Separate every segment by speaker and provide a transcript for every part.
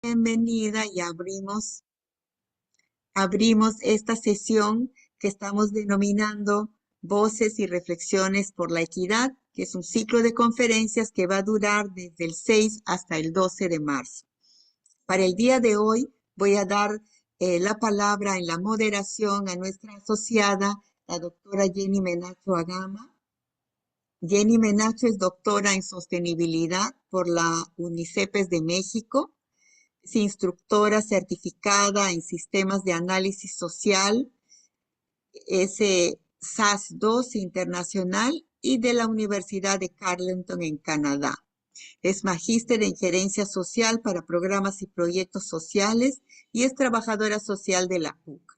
Speaker 1: Bienvenida y abrimos esta sesión que estamos denominando Voces y Reflexiones por la Equidad, que es un ciclo de conferencias que va a durar desde el 6 hasta el 12 de marzo. Para el día de hoy voy a dar la palabra en la moderación a nuestra asociada, la doctora Jenny Menacho Agama. Jenny Menacho es doctora en sostenibilidad por la UNICEF de México. Es instructora certificada en sistemas de análisis social, es SAS2 internacional y de la Universidad de Carleton en Canadá. Es magíster en gerencia social para programas y proyectos sociales y es trabajadora social de la PUC.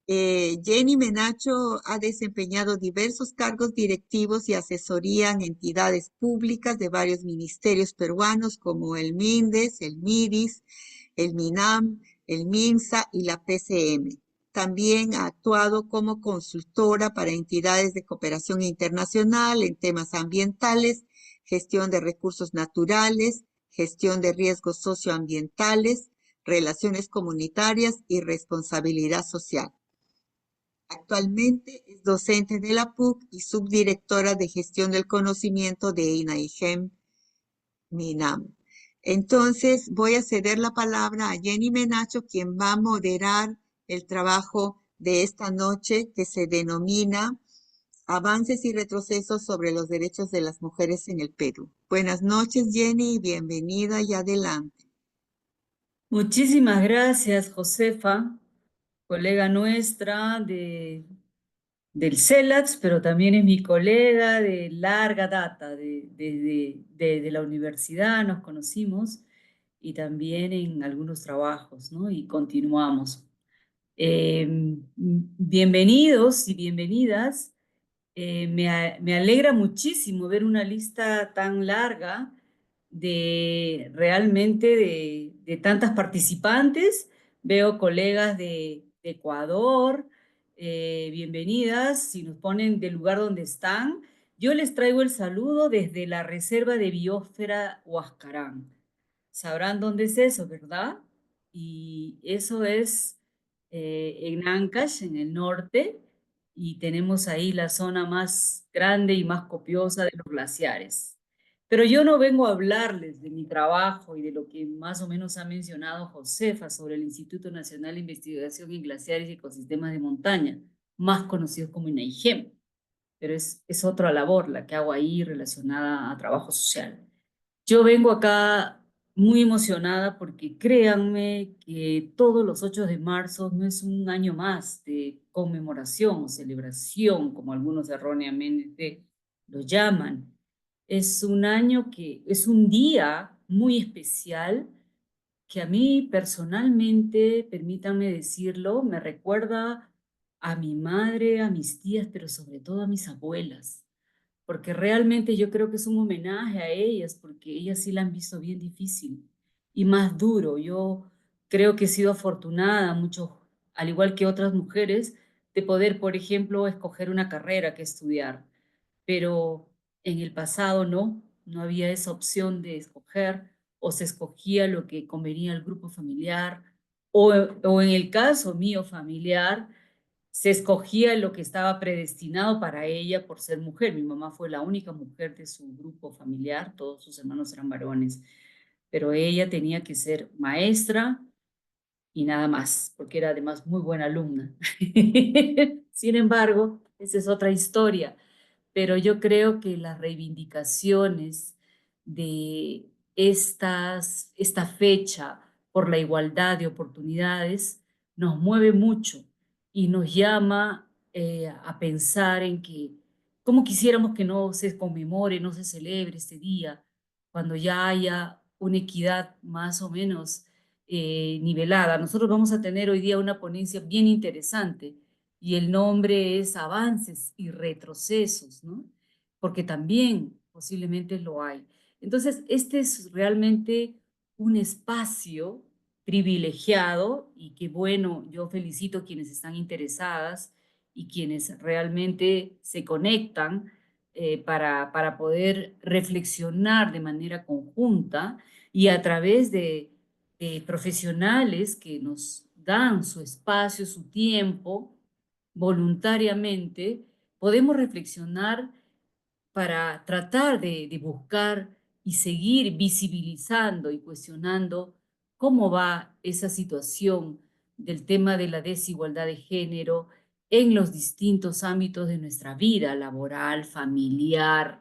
Speaker 1: Jenny Menacho ha desempeñado diversos cargos directivos y asesoría en entidades públicas de varios ministerios peruanos como el MINDES, el MIDIS, el MINAM, el MINSA y la PCM. También ha actuado como consultora para entidades de cooperación internacional en temas ambientales, gestión de recursos naturales, gestión de riesgos socioambientales, relaciones comunitarias y responsabilidad social. Actualmente es docente de la PUC y subdirectora de gestión del conocimiento de INAIGEM MINAM. Entonces voy a ceder la palabra a Jenny Menacho, quien va a moderar el trabajo de esta noche que se denomina Avances y retrocesos sobre los derechos de las mujeres en el Perú. Buenas noches, Jenny, bienvenida y adelante.
Speaker 2: Muchísimas gracias, Josefa, colega nuestra del CELAX, pero también es mi colega de larga data, de la universidad nos conocimos y también en algunos trabajos, ¿no? Y continuamos. Bienvenidos y bienvenidas. Me alegra muchísimo ver una lista tan larga de tantas participantes. Veo colegas de Ecuador, bienvenidas, si nos ponen del lugar donde están. Yo les traigo el saludo desde la Reserva de Biosfera Huascarán. Sabrán dónde es eso, ¿verdad? Y eso es en Ancash, en el norte, y tenemos ahí la zona más grande y más copiosa de los glaciares. Pero yo no vengo a hablarles de mi trabajo y de lo que más o menos ha mencionado Josefa sobre el Instituto Nacional de Investigación en Glaciares y Ecosistemas de Montaña, más conocido como INAIGEM, pero es otra labor la que hago ahí relacionada a trabajo social. Yo vengo acá muy emocionada porque créanme que todos los 8 de marzo no es un año más de conmemoración o celebración, como algunos erróneamente lo llaman. Es un año que es un día muy especial que a mí personalmente, permítanme decirlo, me recuerda a mi madre, a mis tías, pero sobre todo a mis abuelas, porque realmente yo creo que es un homenaje a ellas, porque ellas sí la han visto bien difícil y más duro. Yo creo que he sido afortunada mucho, al igual que otras mujeres, de poder, por ejemplo, escoger una carrera que estudiar, pero en el pasado no había esa opción de escoger o se escogía lo que convenía al grupo familiar o en el caso mío familiar se escogía lo que estaba predestinado para ella por ser mujer. Mi mamá fue la única mujer de su grupo familiar, todos sus hermanos eran varones, pero ella tenía que ser maestra y nada más, porque era además muy buena alumna. Sin embargo, esa es otra historia, pero yo creo que las reivindicaciones de esta fecha por la igualdad de oportunidades nos mueve mucho y nos llama a pensar en que cómo quisiéramos que no se conmemore, no se celebre este día, cuando ya haya una equidad más o menos nivelada. Nosotros vamos a tener hoy día una ponencia bien interesante y el nombre es Avances y Retrocesos, ¿no? Porque también posiblemente lo hay. Entonces, este es realmente un espacio privilegiado y que bueno, yo felicito a quienes están interesadas y quienes realmente se conectan para poder reflexionar de manera conjunta y a través de de profesionales que nos dan su espacio, su tiempo, voluntariamente, podemos reflexionar para tratar de buscar y seguir visibilizando y cuestionando cómo va esa situación del tema de la desigualdad de género en los distintos ámbitos de nuestra vida, laboral, familiar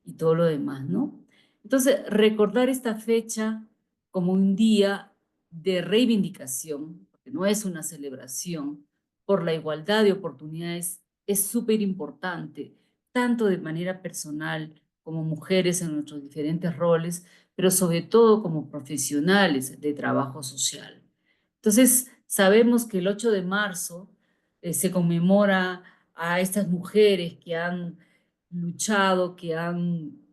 Speaker 2: y todo lo demás, ¿no? Entonces, recordar esta fecha como un día de reivindicación, porque no es una celebración, por la igualdad de oportunidades es súper importante, tanto de manera personal como mujeres en nuestros diferentes roles, pero sobre todo como profesionales de trabajo social. Entonces, sabemos que el 8 de marzo se conmemora a estas mujeres que han luchado, que han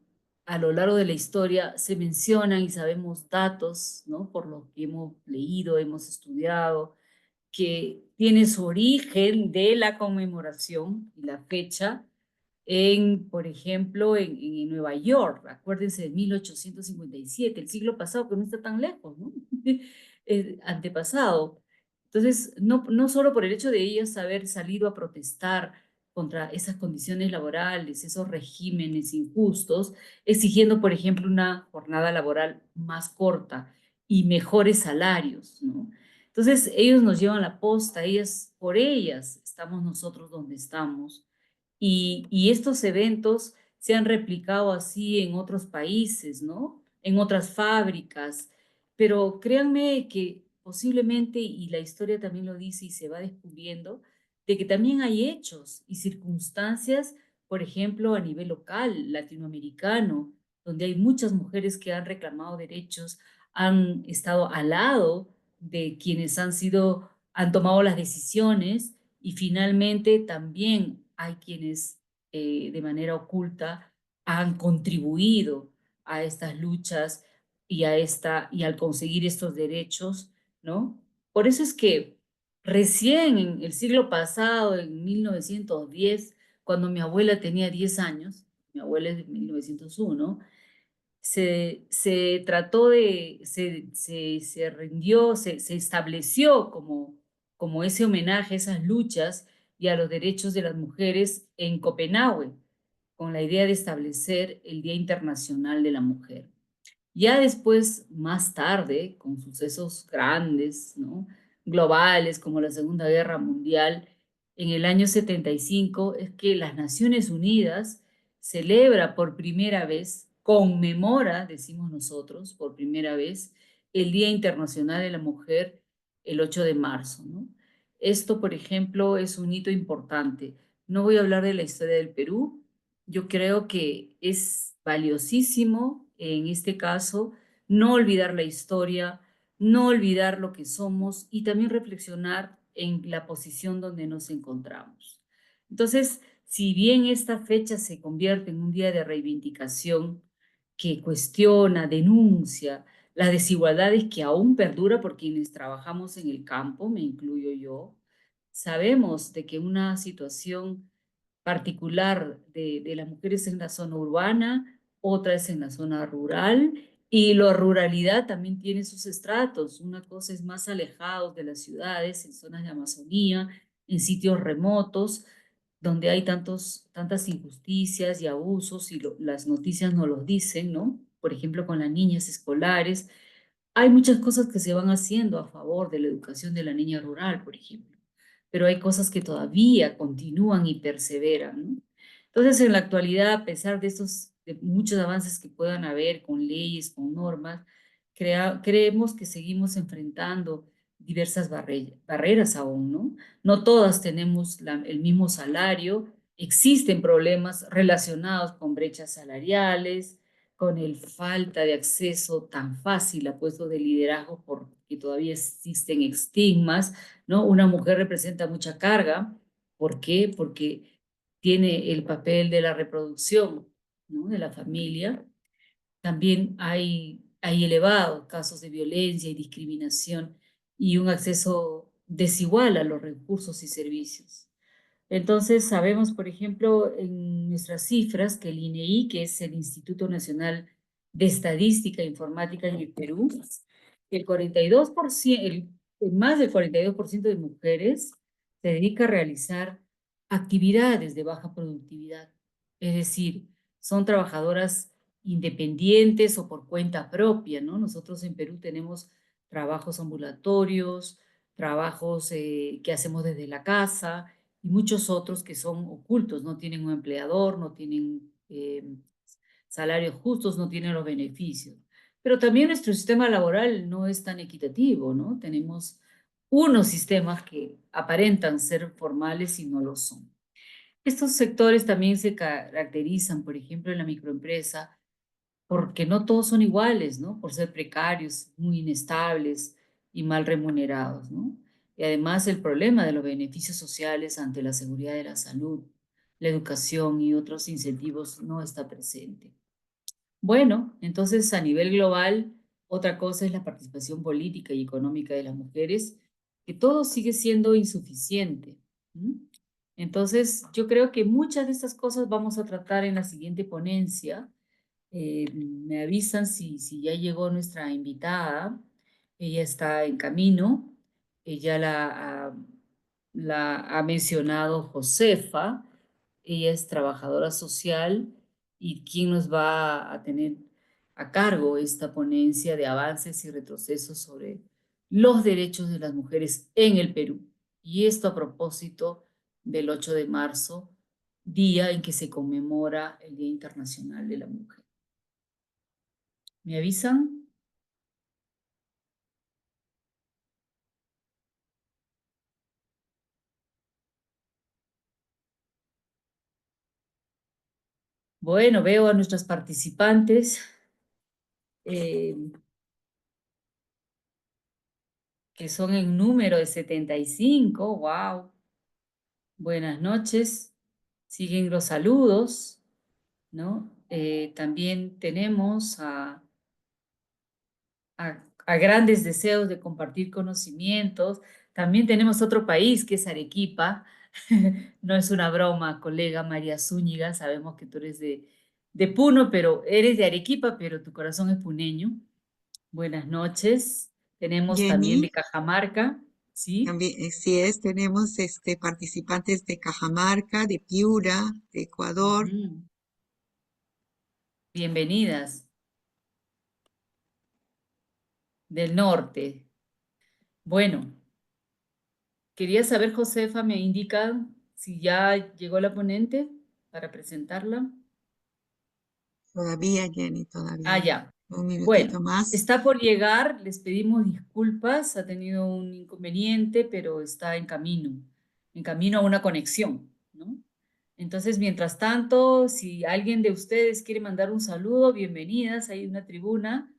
Speaker 2: a lo largo de la historia se mencionan y sabemos datos, ¿no? Por lo que hemos leído, hemos estudiado, que tiene su origen de la conmemoración y la fecha en, por ejemplo, en Nueva York. Acuérdense de 1857, el siglo pasado, que no está tan lejos, ¿no? Antepasado. Entonces, no solo por el hecho de ellas haber salido a protestar contra esas condiciones laborales, esos regímenes injustos, exigiendo, por ejemplo, una jornada laboral más corta y mejores salarios, ¿no? Entonces, ellos nos llevan la posta, ellas, por ellas estamos nosotros donde estamos. Y estos eventos se han replicado así en otros países, ¿no? En otras fábricas. Pero créanme que posiblemente, y la historia también lo dice y se va descubriendo, de que también hay hechos y circunstancias, por ejemplo, a nivel local, latinoamericano, donde hay muchas mujeres que han reclamado derechos, han estado al lado de quienes han tomado las decisiones y finalmente también hay quienes de manera oculta han contribuido a estas luchas y al conseguir estos derechos, ¿no? Por eso es que recién en el siglo pasado, en 1910, cuando mi abuela tenía 10 años, mi abuela es de 1901, se trató de, se rindió, se estableció como ese homenaje a esas luchas y a los derechos de las mujeres en Copenhague, con la idea de establecer el Día Internacional de la Mujer. Ya después, más tarde, con sucesos grandes, ¿no? Globales, como la Segunda Guerra Mundial, en el año 75, es que las Naciones Unidas celebra por primera vez, conmemora, decimos nosotros, por primera vez, el Día Internacional de la Mujer el 8 de marzo, ¿no? Esto, por ejemplo, es un hito importante. No voy a hablar de la historia del Perú. Yo creo que es valiosísimo en este caso no olvidar la historia, no olvidar lo que somos y también reflexionar en la posición donde nos encontramos. Entonces, si bien esta fecha se convierte en un día de reivindicación que cuestiona, denuncia las desigualdades que aún perdura por quienes trabajamos en el campo, me incluyo yo, sabemos de que una situación particular de las mujeres en la zona urbana, otra es en la zona rural, y la ruralidad también tiene sus estratos. Una cosa es más alejados de las ciudades, en zonas de Amazonía, en sitios remotos, donde hay tantas injusticias y abusos, y las noticias no los dicen, ¿no? Por ejemplo, con las niñas escolares. Hay muchas cosas que se van haciendo a favor de la educación de la niña rural, por ejemplo, pero hay cosas que todavía continúan y perseveran, ¿no? Entonces, en la actualidad, a pesar de muchos avances que puedan haber con leyes, con normas, creemos que seguimos enfrentando diversas barreras aún, ¿no? No todas tenemos el mismo salario, existen problemas relacionados con brechas salariales, con el falta de acceso tan fácil a puestos de liderazgo porque todavía existen estigmas, ¿no? Una mujer representa mucha carga. ¿Por qué? Porque tiene el papel de la reproducción, ¿no? De la familia. También hay elevados casos de violencia y discriminación y un acceso desigual a los recursos y servicios. Entonces, sabemos, por ejemplo, en nuestras cifras que el INEI, que es el Instituto Nacional de Estadística e Informática en el Perú, el 42%, más del 42% de mujeres se dedica a realizar actividades de baja productividad. Es decir, son trabajadoras independientes o por cuenta propia, ¿no? Nosotros en Perú tenemos trabajos ambulatorios, trabajos que hacemos desde la casa y muchos otros que son ocultos, no tienen un empleador, no tienen salarios justos, no tienen los beneficios. Pero también nuestro sistema laboral no es tan equitativo, ¿no? Tenemos unos sistemas que aparentan ser formales y no lo son. Estos sectores también se caracterizan, por ejemplo, en la microempresa, porque no todos son iguales, ¿no? Por ser precarios, muy inestables y mal remunerados, ¿no? Y además el problema de los beneficios sociales ante la seguridad de la salud, la educación y otros incentivos no está presente. Bueno, entonces a nivel global, otra cosa es la participación política y económica de las mujeres, que todo sigue siendo insuficiente. ¿M? Entonces, yo creo que muchas de estas cosas vamos a tratar en la siguiente ponencia. Me avisan si ya llegó nuestra invitada. Ella está en camino. Ella la ha mencionado Josefa. Ella es trabajadora social y quien nos va a tener a cargo esta ponencia de avances y retrocesos sobre los derechos de las mujeres en el Perú. Y esto a propósito del 8 de marzo, día en que se conmemora el Día Internacional de la Mujer. ¿Me avisan? Bueno, veo a nuestras participantes eh, que son en número de 75. ¡Wow! Buenas noches. Siguen los saludos, ¿no? También tenemos a grandes deseos de compartir conocimientos. También tenemos otro país que es Arequipa. No es una broma, colega María Zúñiga. Sabemos que tú eres de Puno, pero eres de Arequipa, pero tu corazón es puneño. Buenas noches. Tenemos también de
Speaker 1: Jenny,
Speaker 2: Cajamarca, ¿sí?
Speaker 1: también, sí es, tenemos participantes de Cajamarca, de Piura, de Ecuador.
Speaker 2: Ujú. Bienvenidas del norte. Bueno, quería saber, Josefa, me indica si ya llegó la ponente para presentarla.
Speaker 1: Todavía, Jenny,
Speaker 2: Ah,
Speaker 1: todavía.
Speaker 2: ya.
Speaker 1: Un minutito
Speaker 2: Bueno,
Speaker 1: más.
Speaker 2: está por llegar, les pedimos disculpas, ha tenido un inconveniente, pero está en camino a una conexión, ¿no? Entonces, mientras tanto, si alguien de ustedes quiere mandar un saludo, bienvenidas, hay una tribuna,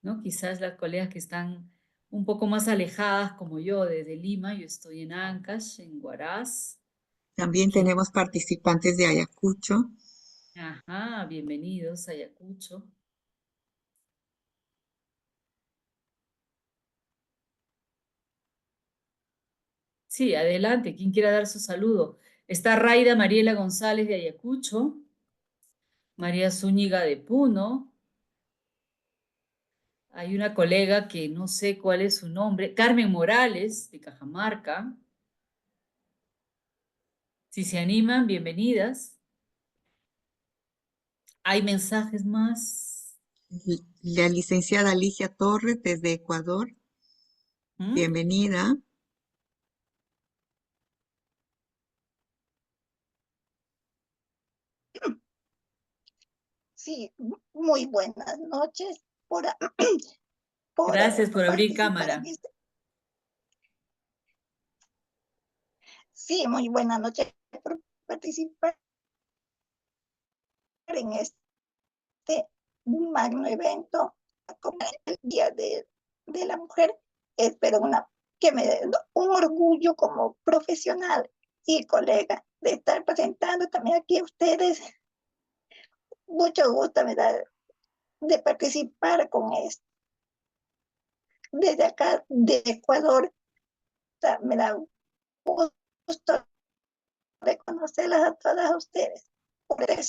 Speaker 2: ¿no? Quizás las colegas que están un poco más alejadas, como yo, desde Lima, yo estoy en Ancash, en Huaraz.
Speaker 1: También
Speaker 2: Que,
Speaker 1: tenemos participantes de Ayacucho.
Speaker 2: ajá, bienvenidos a Ayacucho. Sí, adelante, quien quiera dar su saludo. Está Raida Mariela González de Ayacucho, María Zúñiga de Puno, hay una colega que no sé cuál es su nombre, Carmen Morales de Cajamarca. Si se animan, bienvenidas. ¿Hay mensajes más?
Speaker 1: La licenciada Ligia Torres desde Ecuador.
Speaker 2: ¿Mm?
Speaker 1: Bienvenida.
Speaker 3: Sí, muy buenas noches por
Speaker 2: Gracias por abrir
Speaker 3: participar en
Speaker 2: cámara.
Speaker 3: este. Sí, muy buenas noches por participar en este magno evento como el Día de la Mujer. Espero que me den un orgullo como profesional y colega de estar presentando también aquí a ustedes. Mucho gusto me da de participar con esto. Desde acá de Ecuador me da gusto reconocerlas a todas ustedes,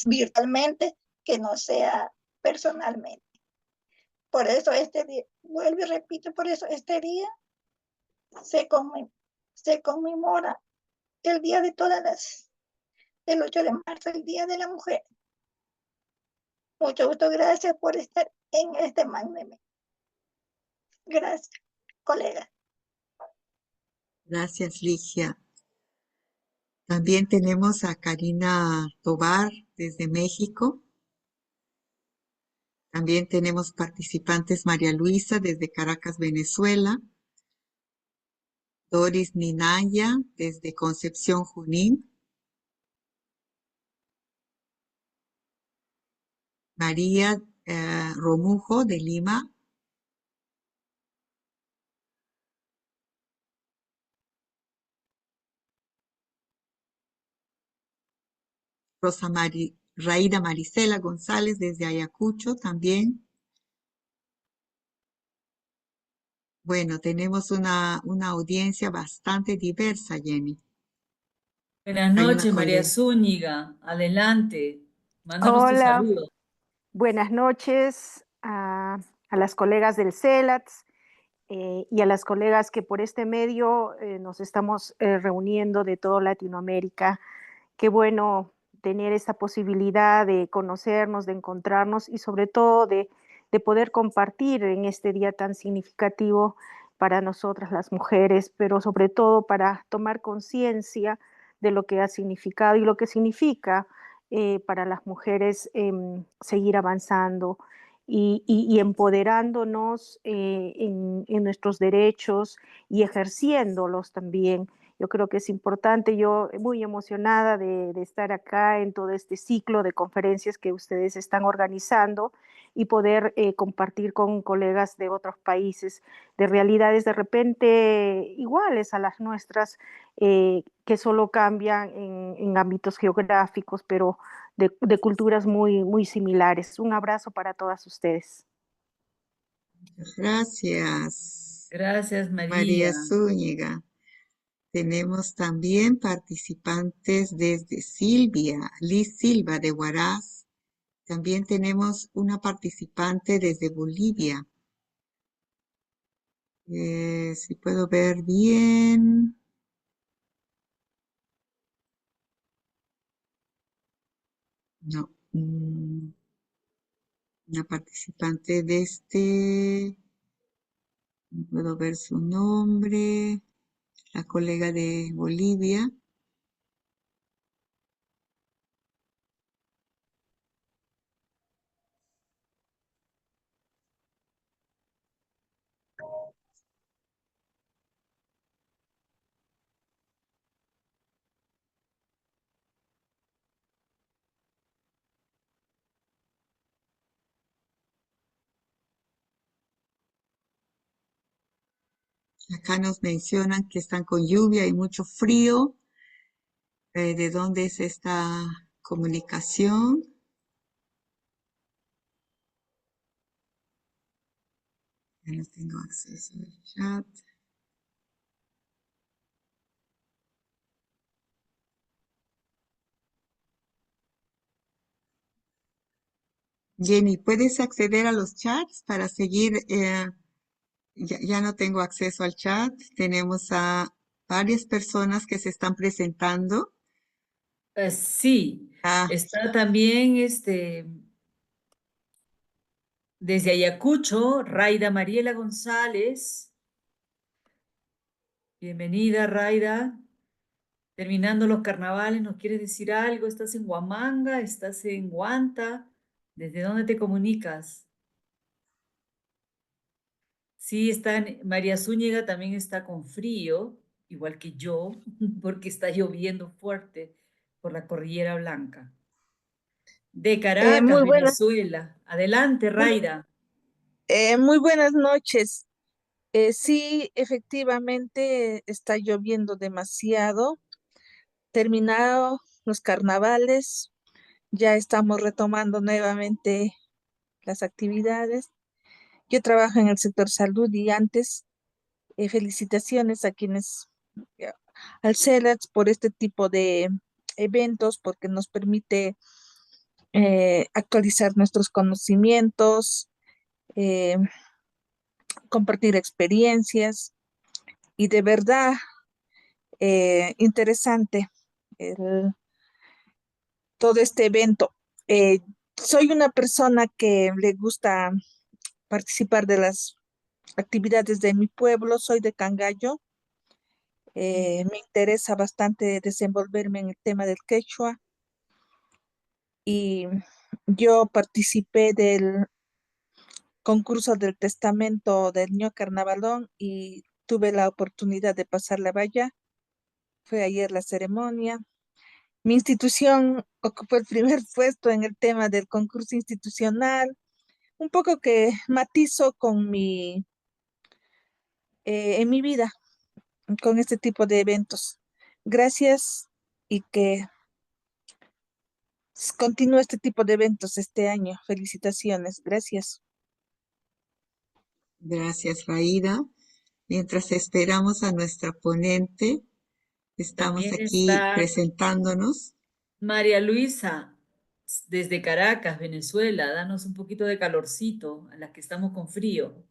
Speaker 3: virtualmente, que no sea personalmente. Por eso este día, vuelvo y repito, por eso este día se, se conmemora el día de el 8 de marzo, el Día de la Mujer. Mucho gusto, gracias por estar en este magno. Gracias, colega.
Speaker 1: Gracias, Ligia. También tenemos a Karina Tobar desde México. También tenemos participantes María Luisa desde Caracas, Venezuela. Doris Ninaya desde Concepción, Junín. María Romujo de Lima. Raída Marisela González desde Ayacucho también. Bueno, tenemos una audiencia bastante diversa, Jenny.
Speaker 2: Buenas
Speaker 1: Hay una
Speaker 2: noches, María
Speaker 1: colega.
Speaker 2: Zúñiga. Adelante. Mándanos tu
Speaker 4: Hola,
Speaker 2: saludo.
Speaker 4: buenas noches a las colegas del CELATS y a las colegas que por este medio nos estamos reuniendo de toda Latinoamérica. Qué bueno tener esta posibilidad de conocernos, de encontrarnos y sobre todo de poder compartir en este día tan significativo para nosotras las mujeres, pero sobre todo para tomar conciencia de lo que ha significado y lo que significa para las mujeres seguir avanzando y empoderándonos en nuestros derechos y ejerciéndolos también. Yo creo que es importante, yo muy emocionada de estar acá en todo este ciclo de conferencias que ustedes están organizando y poder compartir con colegas de otros países, de realidades de repente iguales a las nuestras, que solo cambian en ámbitos geográficos, pero de culturas muy similares. Un abrazo para todas ustedes.
Speaker 1: Gracias,
Speaker 2: Gracias,
Speaker 1: María
Speaker 2: María.
Speaker 1: Zúñiga. Tenemos también participantes desde Liz Silva de Huaraz. También tenemos una participante desde Bolivia. Si puedo ver bien. No. Una participante de no puedo ver su nombre, la colega de Bolivia. Acá nos mencionan que están con lluvia y mucho frío. ¿De dónde es esta comunicación? Ya no tengo acceso al chat. Jenny, ¿puedes acceder a los chats para seguir? Ya no tengo acceso al chat. Tenemos a varias personas que se están presentando.
Speaker 2: Sí,
Speaker 1: Ah,
Speaker 2: está también desde Ayacucho, Raida Mariela González. Bienvenida, Raida. Terminando los carnavales, ¿nos quieres decir algo? ¿Estás en Huamanga? ¿Estás en Huanta? ¿Desde dónde te comunicas? Sí, María Zúñiga también está con frío, igual que yo, porque está lloviendo fuerte por la Cordillera Blanca. De Caracas,
Speaker 5: Muy buenas,
Speaker 2: Venezuela. Adelante, Raida.
Speaker 5: muy buenas noches. Sí, efectivamente está lloviendo demasiado. Terminado los carnavales, ya estamos retomando nuevamente las actividades. Yo trabajo en el sector salud y antes, felicitaciones a quienes, eh, al CELATS por este tipo de eventos, porque nos permite actualizar nuestros conocimientos, eh, compartir experiencias y de verdad interesante todo este evento. Eh, Soy una persona que le gusta participar de las actividades de mi pueblo, soy de Cangallo. Me interesa bastante desenvolverme en el tema del quechua y yo participé del concurso del testamento del Ño Carnavalón y tuve la oportunidad de pasar la valla. Fue ayer la ceremonia. Mi institución ocupó el primer puesto en el tema del concurso institucional, un poco que matizo con en mi vida, con este tipo de eventos. Gracias y que continúe este tipo de eventos este año. Felicitaciones. Gracias.
Speaker 1: Gracias, Raída. Mientras esperamos a nuestra ponente, estamos
Speaker 2: También
Speaker 1: aquí
Speaker 2: está
Speaker 1: presentándonos.
Speaker 2: María Luisa, desde Caracas, Venezuela. Danos un poquito de calorcito a las que estamos con frío.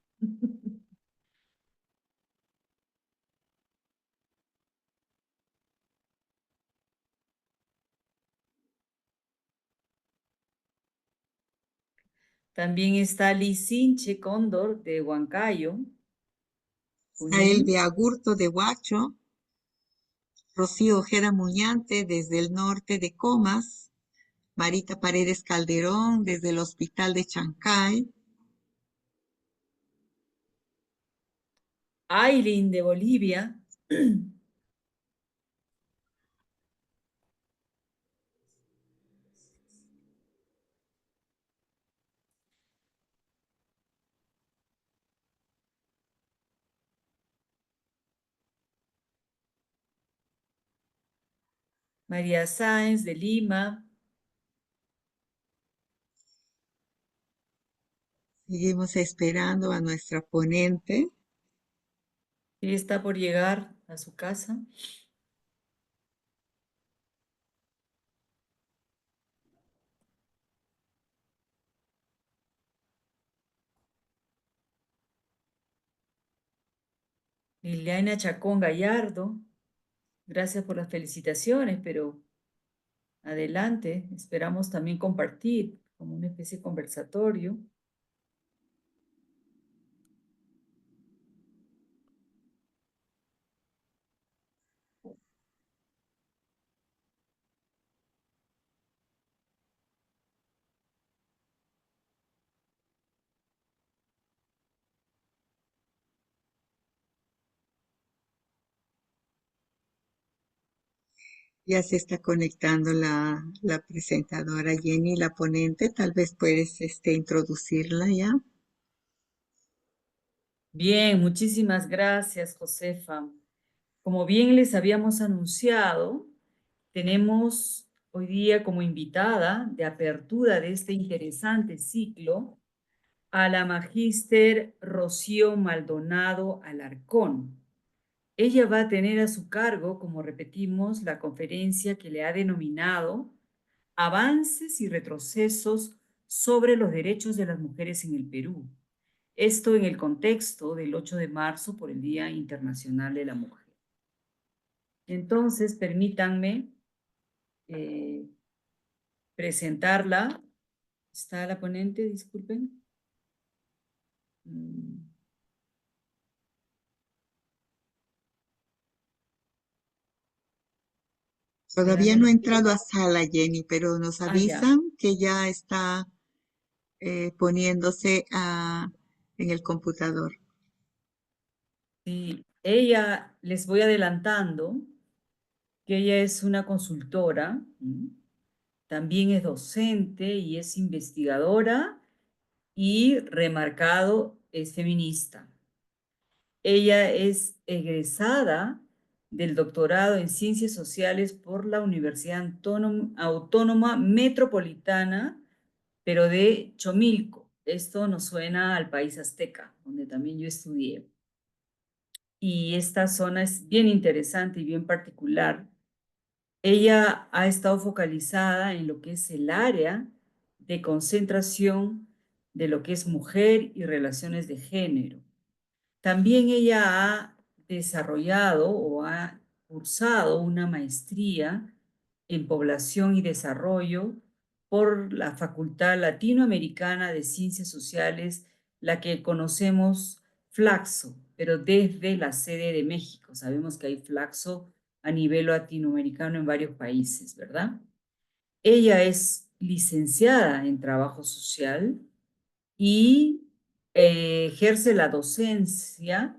Speaker 2: También está Lisinche Cóndor de Huancayo,
Speaker 1: Sael
Speaker 2: Junín.
Speaker 1: de Agurto de Huacho, Rocío Ojeda Muñante desde el norte de Comas, Marita Paredes Calderón desde el Hospital de Chancay,
Speaker 2: Ailín de Bolivia. María Sáenz de Lima.
Speaker 1: seguimos esperando a nuestra ponente.
Speaker 2: Ella está por llegar a su casa. Liliana Chacón Gallardo. Gracias por las felicitaciones, pero adelante. Esperamos también compartir como una especie de conversatorio.
Speaker 1: Ya se está conectando la presentadora Jenny, la ponente. Tal vez puedes introducirla ya.
Speaker 2: Bien, muchísimas gracias, Josefa. Como bien les habíamos anunciado, tenemos hoy día como invitada de apertura de este interesante ciclo a la magíster Rocío Maldonado Alarcón. Ella va a tener a su cargo, como repetimos, la conferencia que le ha denominado Avances y retrocesos sobre los derechos de las mujeres en el Perú. Esto en el contexto del 8 de marzo por el Día Internacional de la Mujer. Entonces, permítanme presentarla. ¿Está la ponente? Disculpen. ¿Será
Speaker 1: Todavía
Speaker 2: que
Speaker 1: no ha
Speaker 2: no?
Speaker 1: entrado a sala Jenny, pero nos
Speaker 2: Ah, ya.
Speaker 1: avisan que ya está poniéndose en el computador.
Speaker 2: Sí, ella, les voy adelantando que ella es una consultora, también es docente y es investigadora y remarcado es feminista. Ella es egresada del doctorado en Ciencias Sociales por la Universidad Autónoma Metropolitana, pero de Chomilco. Esto nos suena al país azteca, donde también yo estudié. Y esta zona es bien interesante y bien particular. Ella ha estado focalizada en lo que es el área de concentración de lo que es mujer y relaciones de género. También ella ha desarrollado o ha cursado una maestría en población y desarrollo por la Facultad Latinoamericana de Ciencias Sociales, la que conocemos Flaxo, pero desde la sede de México. Sabemos que hay Flaxo a nivel latinoamericano en varios países, ¿verdad? Ella es licenciada en trabajo social y ejerce la docencia,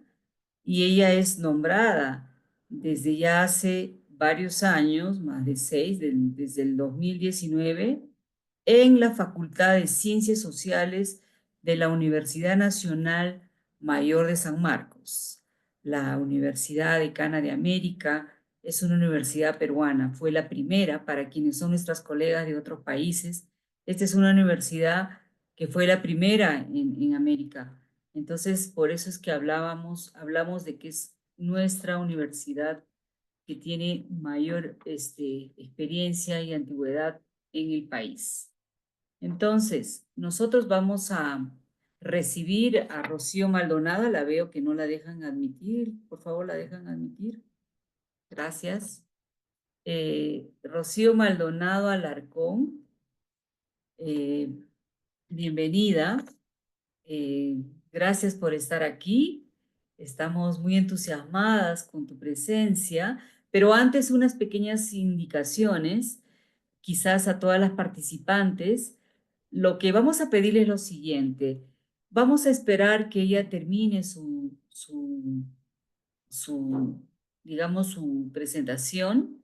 Speaker 2: y ella es nombrada desde ya hace varios años, más de 6, desde el 2019, en la Facultad de Ciencias Sociales de la Universidad Nacional Mayor de San Marcos. La Universidad Decana de América es una universidad peruana, fue la primera para quienes son nuestras colegas de otros países. Esta es una universidad que fue la primera en América. Entonces, por eso es que hablamos de que es nuestra universidad que tiene mayor experiencia y antigüedad en el país. Entonces, nosotros vamos a recibir a Rocío Maldonado. La veo que no la dejan admitir. Por favor, la dejan admitir. Gracias. Rocío Maldonado Alarcón, bienvenida. Gracias por estar aquí. Estamos muy entusiasmadas con tu presencia, pero antes unas pequeñas indicaciones, quizás a todas las participantes. Lo que vamos a pedirles es lo siguiente. Vamos a esperar que ella termine digamos, su presentación.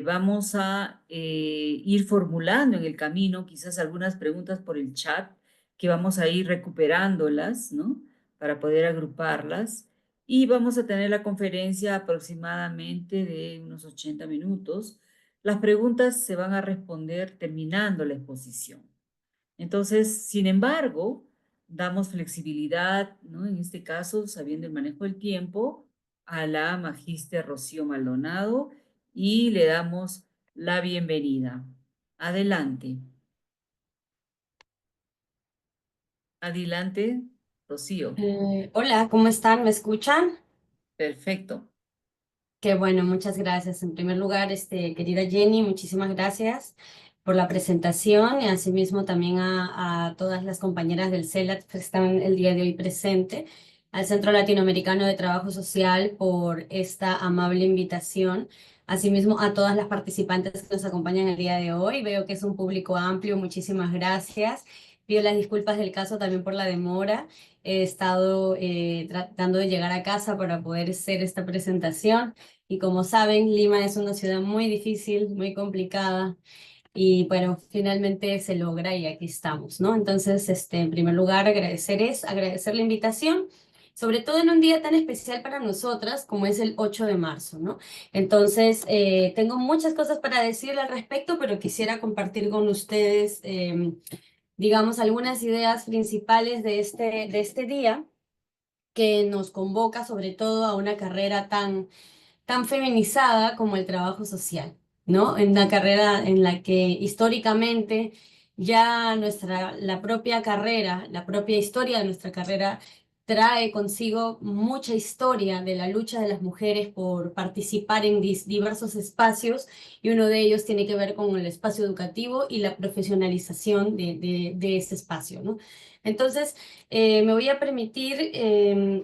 Speaker 2: Vamos a ir formulando en el camino quizás algunas preguntas por el chat, que vamos a ir recuperándolas, ¿no? Para poder agruparlas. Y vamos a tener la conferencia aproximadamente de unos 80 minutos. Las preguntas se van a responder terminando la exposición. Entonces, sin embargo, damos flexibilidad, ¿no? En este caso, sabiendo el manejo del tiempo, a la magíster Rocío Maldonado, y le damos la bienvenida. Adelante. Adelante, Rocío.
Speaker 6: Hola, ¿cómo están? ¿Me escuchan?
Speaker 2: Perfecto.
Speaker 6: Qué bueno, muchas gracias. En primer lugar, querida Jenny, muchísimas gracias por la presentación, y asimismo también a todas las compañeras del CELAT que están el día de hoy presente, al Centro Latinoamericano de Trabajo Social por esta amable invitación. Asimismo, a todas las participantes que nos acompañan el día de hoy. Veo que es un público amplio, muchísimas gracias. Pido las disculpas del caso también por la demora. He estado tratando de llegar a casa para poder hacer esta presentación. Y como saben, Lima es una ciudad muy difícil, muy complicada, y bueno, finalmente se logra y aquí estamos, ¿no? Entonces, en primer lugar, agradecer la invitación, sobre todo en un día tan especial para nosotras como es el 8 de marzo, ¿no? Entonces, tengo muchas cosas para decirle al respecto, pero quisiera compartir con ustedes, digamos, algunas ideas principales de este día, que nos convoca sobre todo a una carrera tan feminizada como el trabajo social, ¿no? En una carrera en la que históricamente ya la propia carrera, la propia historia de nuestra carrera trae consigo mucha historia de la lucha de las mujeres por participar en diversos espacios, y uno de ellos tiene que ver con el espacio educativo y la profesionalización de ese espacio, ¿no? Entonces, me voy a permitir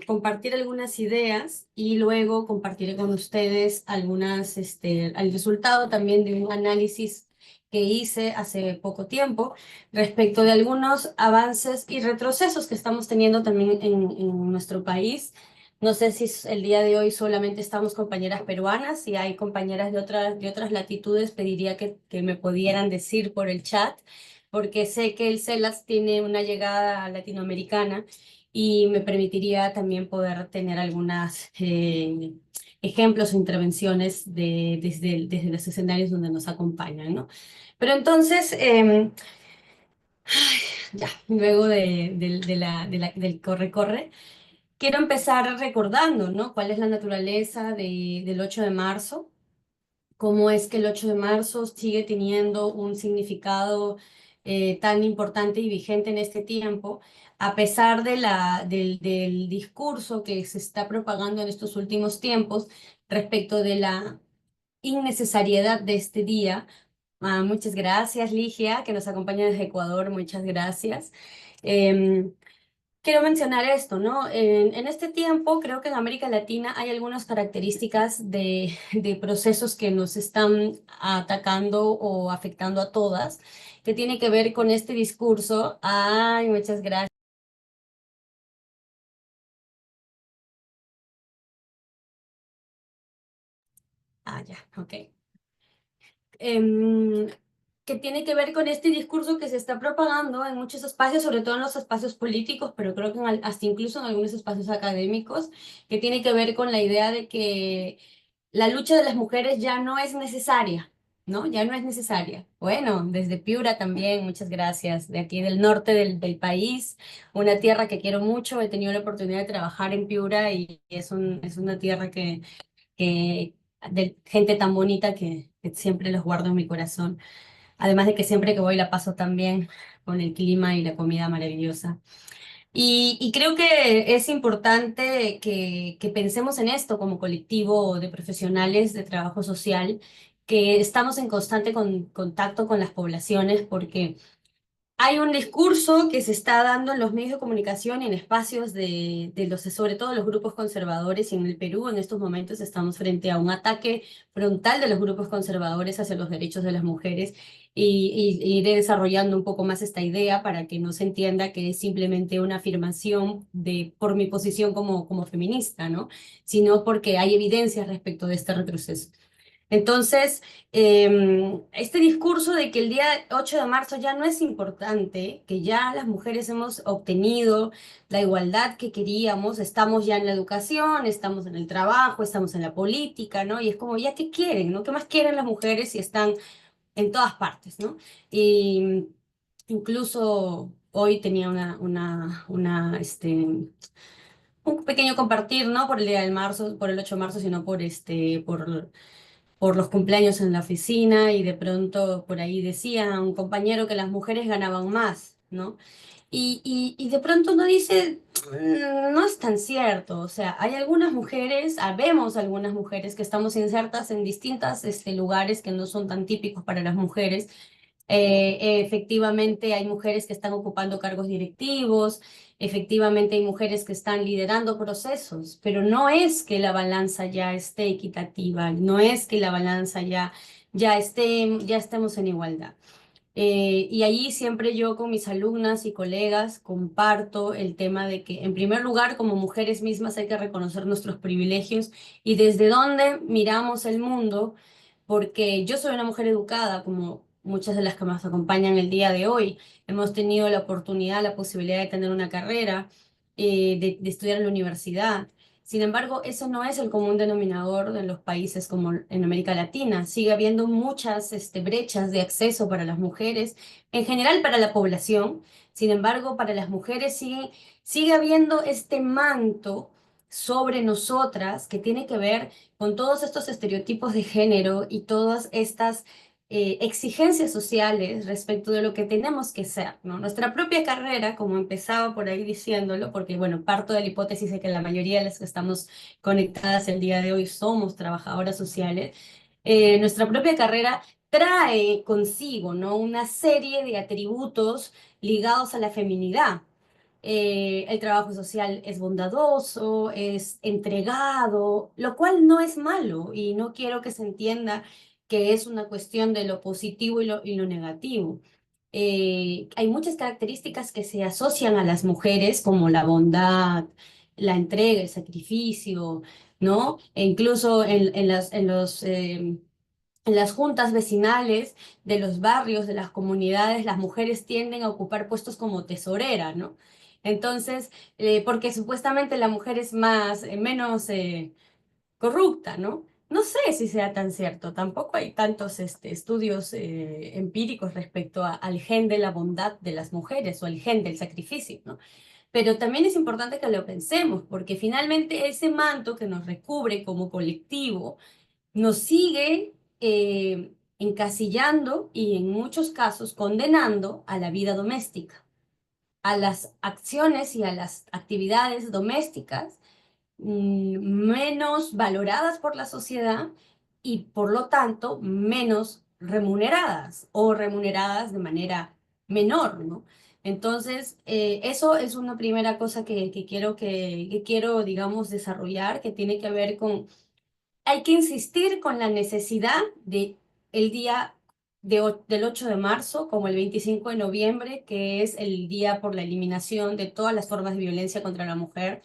Speaker 6: compartir algunas ideas, y luego compartiré con ustedes el resultado también de un análisis que hice hace poco tiempo respecto de algunos avances y retrocesos que estamos teniendo también en nuestro país. No sé si el día de hoy solamente estamos compañeras peruanas. Si hay compañeras de otras latitudes, pediría que me pudieran decir por el chat, porque sé que el CELAS tiene una llegada latinoamericana, y me permitiría también poder tener algunos ejemplos o intervenciones desde los escenarios donde nos acompañan, ¿no? Pero entonces, ya, luego del corre-corre, quiero empezar recordando, ¿no? Cuál es la naturaleza del 8 de marzo, cómo es que el 8 de marzo sigue teniendo un significado tan importante y vigente en este tiempo, a pesar del discurso que se está propagando en estos últimos tiempos respecto de la innecesariedad de este día. Muchas gracias, Ligia, que nos acompaña desde Ecuador. Muchas gracias. Em, Quiero mencionar esto, ¿no? En este tiempo, creo que en América Latina hay algunas características de procesos que nos están atacando o afectando a todas, que tiene que ver con este discurso. Ay, muchas gracias. Ya, ok. Em, que tiene que ver con este discurso que se está propagando en muchos espacios, sobre todo en los espacios políticos, pero creo que hasta incluso en algunos espacios académicos, que tiene que ver con la idea de que la lucha de las mujeres ya no es necesaria, ¿no? Ya no es necesaria. Bueno, desde Piura también, muchas gracias. De aquí del norte del país, una tierra que quiero mucho. He tenido la oportunidad de trabajar en Piura y es una tierra que de gente tan bonita que siempre los guardo en mi corazón. Además de que siempre que voy la paso tan bien con el clima y la comida maravillosa. Y creo que es importante que pensemos en esto como colectivo de profesionales de trabajo social, que estamos en constante contacto con las poblaciones, porque hay un discurso que se está dando en los medios de comunicación y en espacios sobre todo los grupos conservadores, y en el Perú en estos momentos estamos frente a un ataque frontal de los grupos conservadores hacia los derechos de las mujeres, y iré desarrollando un poco más esta idea para que no se entienda que es simplemente una afirmación por mi posición como feminista, ¿no? Sino porque hay evidencias respecto de este retroceso. Entonces, este discurso de que el día 8 de marzo ya no es importante, que ya las mujeres hemos obtenido la igualdad que queríamos, estamos ya en la educación, estamos en el trabajo, estamos en la política, ¿no? Y es como, ¿ya qué quieren, no? ¿Qué más quieren las mujeres si están en todas partes, ¿no? Y incluso hoy tenía un pequeño compartir, no por el día del marzo, por el 8 de marzo, sino por los cumpleaños en la oficina, y de pronto por ahí decía un compañero que las mujeres ganaban más, ¿no? Y de pronto uno dice, no es tan cierto, o sea, hay algunas mujeres, vemos algunas mujeres que estamos insertas en distintos lugares que no son tan típicos para las mujeres. Efectivamente hay mujeres que están ocupando cargos directivos, efectivamente hay mujeres que están liderando procesos, pero no es que la balanza ya esté equitativa, no es que la balanza ya estemos en igualdad. Y allí siempre yo con mis alumnas y colegas comparto el tema de que, en primer lugar, como mujeres mismas hay que reconocer nuestros privilegios y desde dónde miramos el mundo, porque yo soy una mujer educada, como muchas de las que nos acompañan el día de hoy. Hemos tenido la oportunidad, la posibilidad de tener una carrera, de estudiar en la universidad. Sin embargo, eso no es el común denominador en los países como en América Latina. Sigue habiendo muchas brechas de acceso para las mujeres, en general para la población. Sin embargo, para las mujeres sigue habiendo este manto sobre nosotras que tiene que ver con todos estos estereotipos de género y todas estas exigencias sociales respecto de lo que tenemos que ser, ¿no? Nuestra propia carrera, como empezaba por ahí diciéndolo, porque bueno, parto de la hipótesis de que la mayoría de las que estamos conectadas el día de hoy somos trabajadoras sociales. Nuestra propia carrera trae consigo, ¿no?, una serie de atributos ligados a la feminidad. El trabajo social es bondadoso, es entregado, lo cual no es malo, y no quiero que se entienda que es una cuestión de lo positivo y lo negativo. Hay muchas características que se asocian a las mujeres, como la bondad, la entrega, el sacrificio, ¿no? E incluso en las juntas vecinales de los barrios, de las comunidades, las mujeres tienden a ocupar puestos como tesorera, ¿no? Entonces, porque supuestamente la mujer es menos corrupta, ¿no? No sé si sea tan cierto, tampoco hay tantos estudios empíricos respecto al gen de la bondad de las mujeres o al gen del sacrificio, ¿no? Pero también es importante que lo pensemos, porque finalmente ese manto que nos recubre como colectivo nos sigue encasillando y en muchos casos condenando a la vida doméstica, a las acciones y a las actividades domésticas menos valoradas por la sociedad y por lo tanto menos remuneradas o remuneradas de manera menor, ¿no? Entonces, eso es una primera cosa que quiero, digamos, desarrollar, que tiene que ver con, hay que insistir con la necesidad de el día del 8 de marzo como el 25 de noviembre, que es el día por la eliminación de todas las formas de violencia contra la mujer,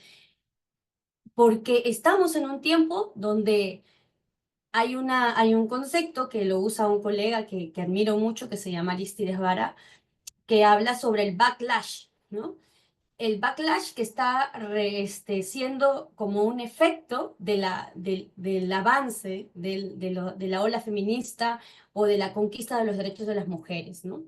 Speaker 6: porque estamos en un tiempo donde hay un concepto que lo usa un colega que admiro mucho, que se llama Aristides Vara, que habla sobre el backlash, ¿no? El backlash que está siendo como un efecto del avance de la ola feminista o de la conquista de los derechos de las mujeres, ¿no?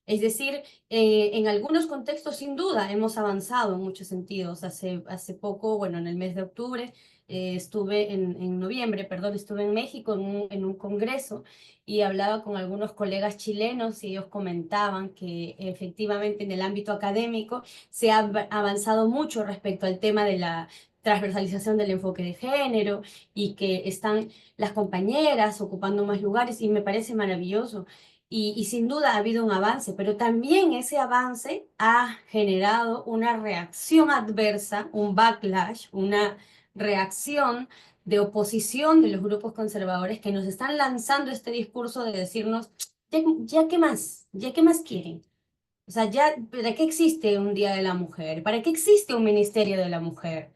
Speaker 6: Es decir, en algunos contextos sin duda hemos avanzado en muchos sentidos. Hace poco, bueno, en el mes de octubre, en noviembre, perdón, estuve en México en un congreso y hablaba con algunos colegas chilenos y ellos comentaban que efectivamente en el ámbito académico se ha avanzado mucho respecto al tema de la transversalización del enfoque de género y que están las compañeras ocupando más lugares y me parece maravilloso. Y sin duda ha habido un avance, pero también ese avance ha generado una reacción adversa, un backlash, una reacción de oposición de los grupos conservadores que nos están lanzando este discurso de decirnos, ya qué más quieren. O sea, ya, ¿para qué existe un Día de la Mujer? ¿Para qué existe un Ministerio de la Mujer?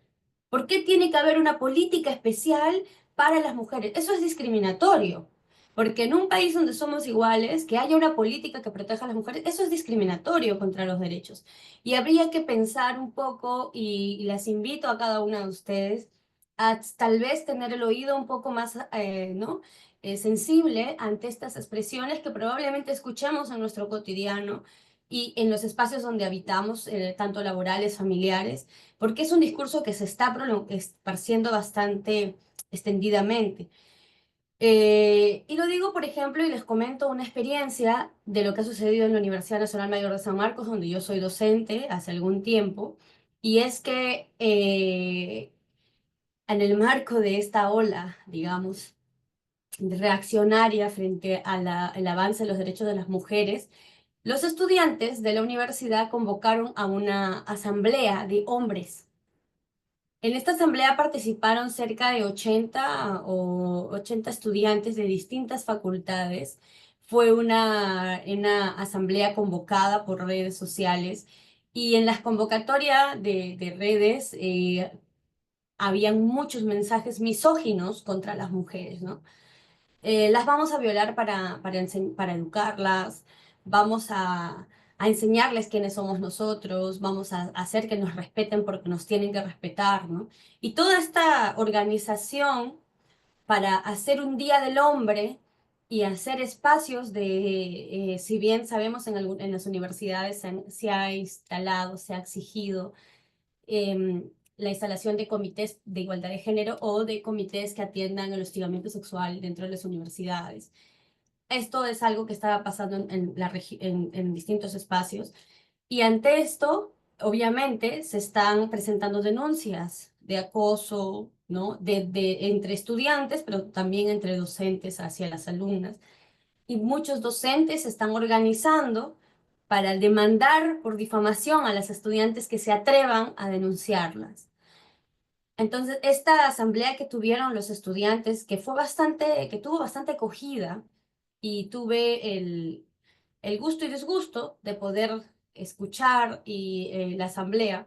Speaker 6: ¿Por qué tiene que haber una política especial para las mujeres? Eso es discriminatorio. Porque en un país donde somos iguales, que haya una política que proteja a las mujeres, eso es discriminatorio contra los derechos. Y habría que pensar un poco, y las invito a cada una de ustedes, a tal vez tener el oído un poco más, ¿no? Sensible ante estas expresiones que probablemente escuchamos en nuestro cotidiano y en los espacios donde habitamos, tanto laborales, familiares, porque es un discurso que se está esparciendo bastante extendidamente. Y lo digo, por ejemplo, y les comento una experiencia de lo que ha sucedido en la Universidad Nacional Mayor de San Marcos, donde yo soy docente hace algún tiempo, y es que en el marco de esta ola, digamos, reaccionaria frente al avance de los derechos de las mujeres, los estudiantes de la universidad convocaron a una asamblea de hombres. En esta asamblea participaron cerca de 80 estudiantes de distintas facultades. Fue una asamblea convocada por redes sociales y en las convocatorias de redes habían muchos mensajes misóginos contra las mujeres, ¿no? Las vamos a violar para educarlas, vamos a enseñarles quiénes somos nosotros, vamos a hacer que nos respeten porque nos tienen que respetar, ¿no? Y toda esta organización para hacer un Día del Hombre y hacer espacios si bien sabemos en las universidades se ha instalado, se ha exigido la instalación de comités de igualdad de género o de comités que atiendan el hostigamiento sexual dentro de las universidades. Esto es algo que estaba pasando en distintos espacios y ante esto, obviamente, se están presentando denuncias de acoso, ¿no? Entre estudiantes, pero también entre docentes hacia las alumnas. Y muchos docentes se están organizando para demandar por difamación a las estudiantes que se atrevan a denunciarlas. Entonces, esta asamblea que tuvieron los estudiantes, que tuvo bastante acogida, y tuve el gusto y disgusto de poder escuchar la asamblea,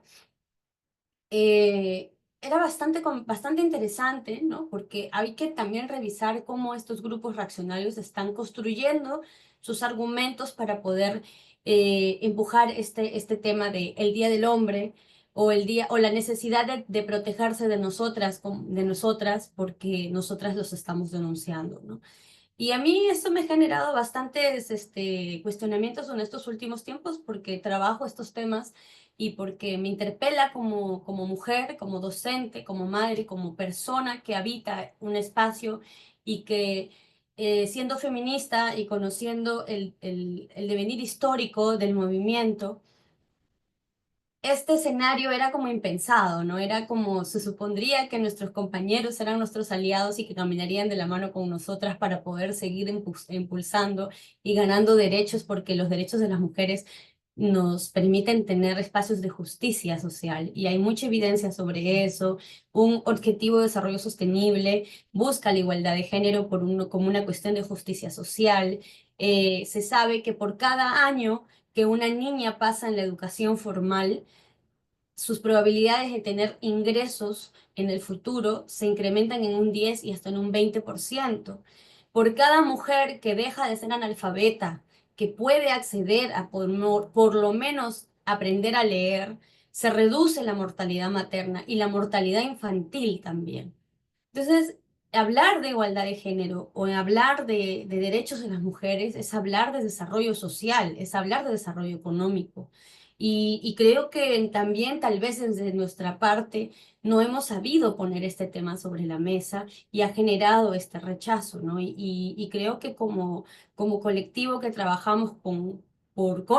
Speaker 6: era bastante interesante, ¿no? Porque hay que también revisar cómo estos grupos reaccionarios están construyendo sus argumentos para poder empujar este tema de el Día del Hombre o la necesidad de protegerse de nosotras porque nosotras los estamos denunciando, ¿no? Y a mí eso me ha generado bastantes cuestionamientos en estos últimos tiempos porque trabajo estos temas y porque me interpela como mujer, como docente, como madre, como persona que habita un espacio y que siendo feminista y conociendo el devenir histórico del movimiento, este escenario era como impensado, ¿no? Era como se supondría que nuestros compañeros eran nuestros aliados y que caminarían de la mano con nosotras para poder seguir impulsando y ganando derechos, porque los derechos de las mujeres nos permiten tener espacios de justicia social y hay mucha evidencia sobre eso. Un objetivo de desarrollo sostenible busca la igualdad de género como una cuestión de justicia social. Se sabe que por cada año que una niña pasa en la educación formal, sus probabilidades de tener ingresos en el futuro se incrementan en un 10 y hasta en un 20%. Por cada mujer que deja de ser analfabeta, que puede acceder a por lo menos aprender a leer, se reduce la mortalidad materna y la mortalidad infantil también. Entonces, hablar de igualdad de género o hablar de derechos de las mujeres es hablar de desarrollo social, es hablar de desarrollo económico. Y creo que también tal vez desde nuestra parte no hemos sabido poner este tema sobre la mesa y ha generado este rechazo, ¿no? Y creo que como colectivo que trabajamos con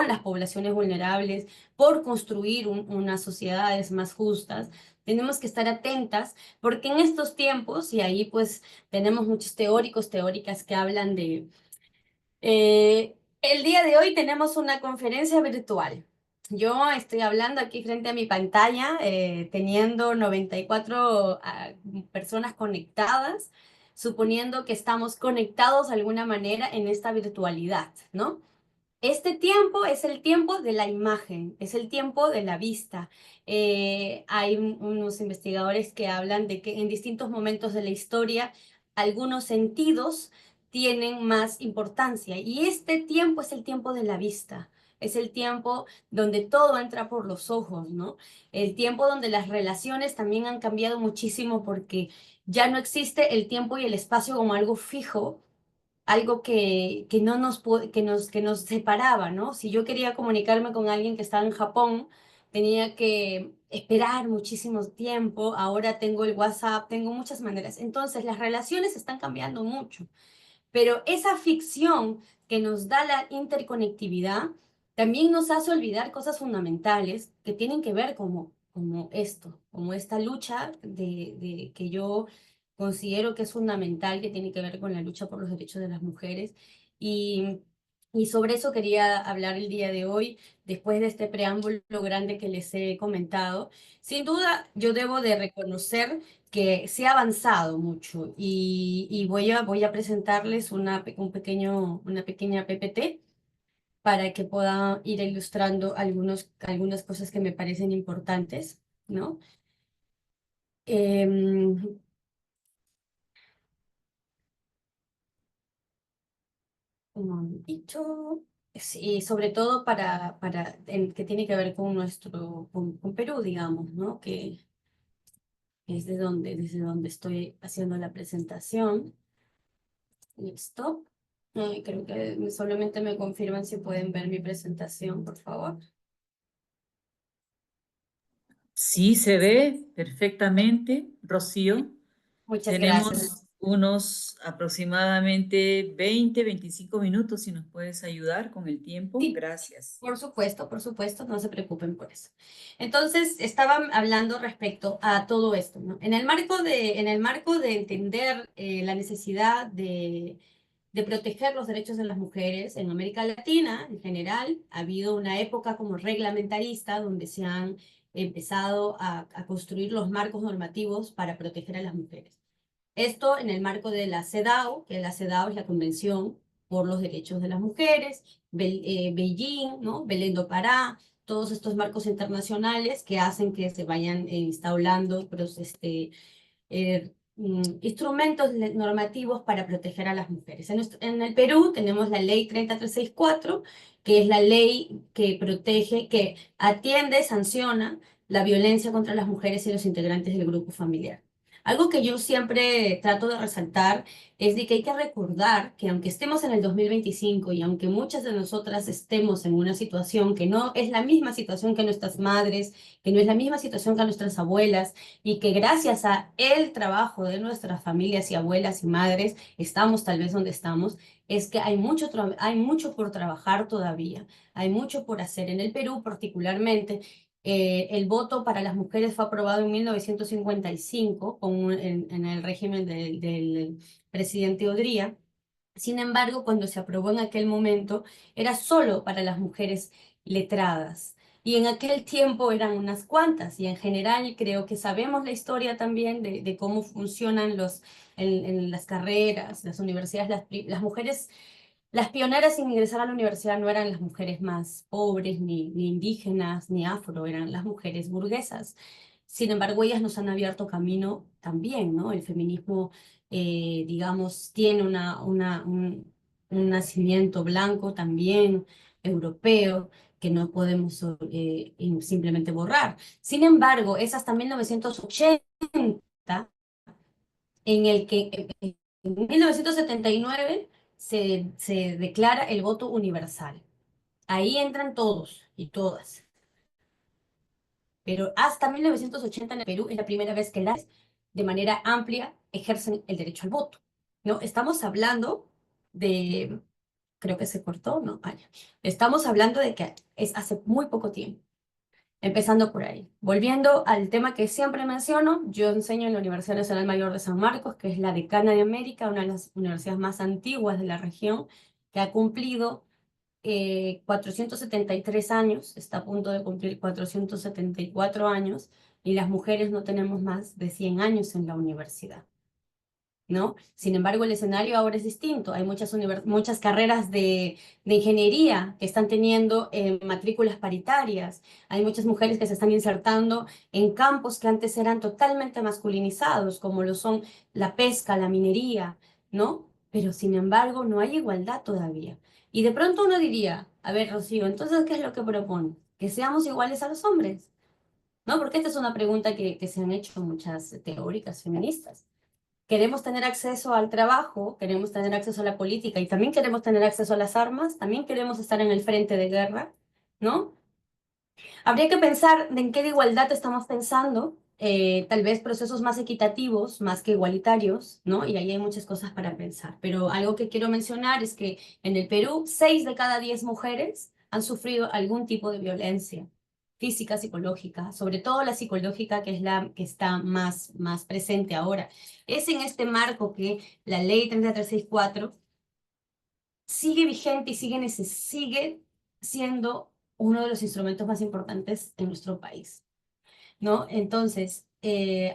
Speaker 6: las poblaciones vulnerables, por construir unas sociedades más justas, tenemos que estar atentas porque en estos tiempos, y ahí pues tenemos muchos teóricos, teóricas que hablan de... el día de hoy tenemos una conferencia virtual. Yo estoy hablando aquí frente a mi pantalla, teniendo 94 personas conectadas, suponiendo que estamos conectados de alguna manera en esta virtualidad, ¿no? Este tiempo es el tiempo de la imagen, es el tiempo de la vista. Hay unos investigadores que hablan de que en distintos momentos de la historia algunos sentidos tienen más importancia y este tiempo es el tiempo de la vista. Es el tiempo donde todo entra por los ojos, ¿no? El tiempo donde las relaciones también han cambiado muchísimo porque ya no existe el tiempo y el espacio como algo fijo, algo que no que nos separaba, ¿no? Si yo quería comunicarme con alguien que estaba en Japón, tenía que esperar muchísimo tiempo, ahora tengo el WhatsApp, tengo muchas maneras. Entonces, las relaciones están cambiando mucho. Pero esa ficción que nos da la interconectividad también nos hace olvidar cosas fundamentales que tienen que ver como esto, como esta lucha que yo considero que es fundamental, que tiene que ver con la lucha por los derechos de las mujeres. Y, y sobre eso quería hablar el día de hoy, después de este preámbulo grande que les he comentado. Sin duda, yo debo de reconocer que se ha avanzado mucho y voy a presentarles una pequeña PPT para que pueda ir ilustrando algunas cosas que me parecen importantes, ¿no? Em, un momentito. Sí, sobre todo que tiene que ver con con Perú, digamos, ¿no? Que es desde donde estoy haciendo la presentación. Listo. Creo que solamente me confirman si pueden ver mi presentación, por favor.
Speaker 2: Sí, se ve perfectamente, Rocío.
Speaker 6: Muchas gracias.
Speaker 2: Tenemos unos aproximadamente 20-25 minutos, si nos puedes ayudar con el tiempo.
Speaker 6: Sí.
Speaker 2: Gracias.
Speaker 6: Por supuesto, no se preocupen por eso. Entonces, estaba hablando respecto a todo esto, ¿no? En el marco de entender la necesidad de proteger los derechos de las mujeres en América Latina, en general, ha habido una época como reglamentarista donde se han empezado a construir los marcos normativos para proteger a las mujeres. Esto en el marco de la CEDAW, que la CEDAW es la Convención por los Derechos de las Mujeres, Beijing, ¿no? Belén do Pará, todos estos marcos internacionales que hacen que se vayan instaurando instrumentos normativos para proteger a las mujeres. En el Perú tenemos la ley 30364, que es la ley que protege, que atiende, sanciona la violencia contra las mujeres y los integrantes del grupo familiar. Algo que yo siempre trato de resaltar es de que hay que recordar que aunque estemos en el 2025 y aunque muchas de nosotras estemos en una situación que no es la misma situación que nuestras madres, que no es la misma situación que nuestras abuelas, y que gracias a el trabajo de nuestras familias y abuelas y madres estamos tal vez donde estamos, es que hay mucho por trabajar todavía, hay mucho por hacer. En el Perú particularmente, el voto para las mujeres fue aprobado en 1955 en el régimen del presidente Odría. Sin embargo, cuando se aprobó en aquel momento, era solo para las mujeres letradas. Y en aquel tiempo eran unas cuantas, y en general creo que sabemos la historia también de cómo funcionan en las carreras, las universidades, las mujeres, las pioneras en ingresar a la universidad no eran las mujeres más pobres, ni indígenas, ni afro, eran las mujeres burguesas. Sin embargo, ellas nos han abierto camino también, ¿no? El feminismo, digamos, tiene un nacimiento blanco también, europeo, que no podemos simplemente borrar. Sin embargo, es hasta 1980 en el que en 1979 se declara el voto universal. Ahí entran todos y todas. Pero hasta 1980 en el Perú es la primera vez que las de manera amplia ejercen el derecho al voto. ¿No? Estamos hablando de, creo que se cortó, ¿no? Estamos hablando de que es hace muy poco tiempo. Empezando por ahí. Volviendo al tema que siempre menciono, yo enseño en la Universidad Nacional Mayor de San Marcos, que es la decana de América, una de las universidades más antiguas de la región, que ha cumplido 473 años, está a punto de cumplir 474 años, y las mujeres no tenemos más de 100 años en la universidad, ¿no? Sin embargo, el escenario ahora es distinto. Hay muchas carreras de ingeniería que están teniendo matrículas paritarias. Hay muchas mujeres que se están insertando en campos que antes eran totalmente masculinizados, como lo son la pesca, la minería, ¿no? Pero sin embargo, no hay igualdad todavía. Y de pronto uno diría, a ver, Rocío, entonces, ¿qué es lo que propone? Que seamos iguales a los hombres, ¿no? Porque esta es una pregunta que se han hecho muchas teóricas feministas. Queremos tener acceso al trabajo, queremos tener acceso a la política y también queremos tener acceso a las armas, también queremos estar en el frente de guerra, ¿no? Habría que pensar de en qué de igualdad estamos pensando, tal vez procesos más equitativos, más que igualitarios, ¿no? Y ahí hay muchas cosas para pensar. Pero algo que quiero mencionar es que en el Perú, 6 de cada 10 mujeres han sufrido algún tipo de violencia física, psicológica, sobre todo la psicológica, que es la que está más presente ahora. Es en este marco que la ley 3364 sigue vigente y sigue siendo uno de los instrumentos más importantes en nuestro país, ¿no? Entonces,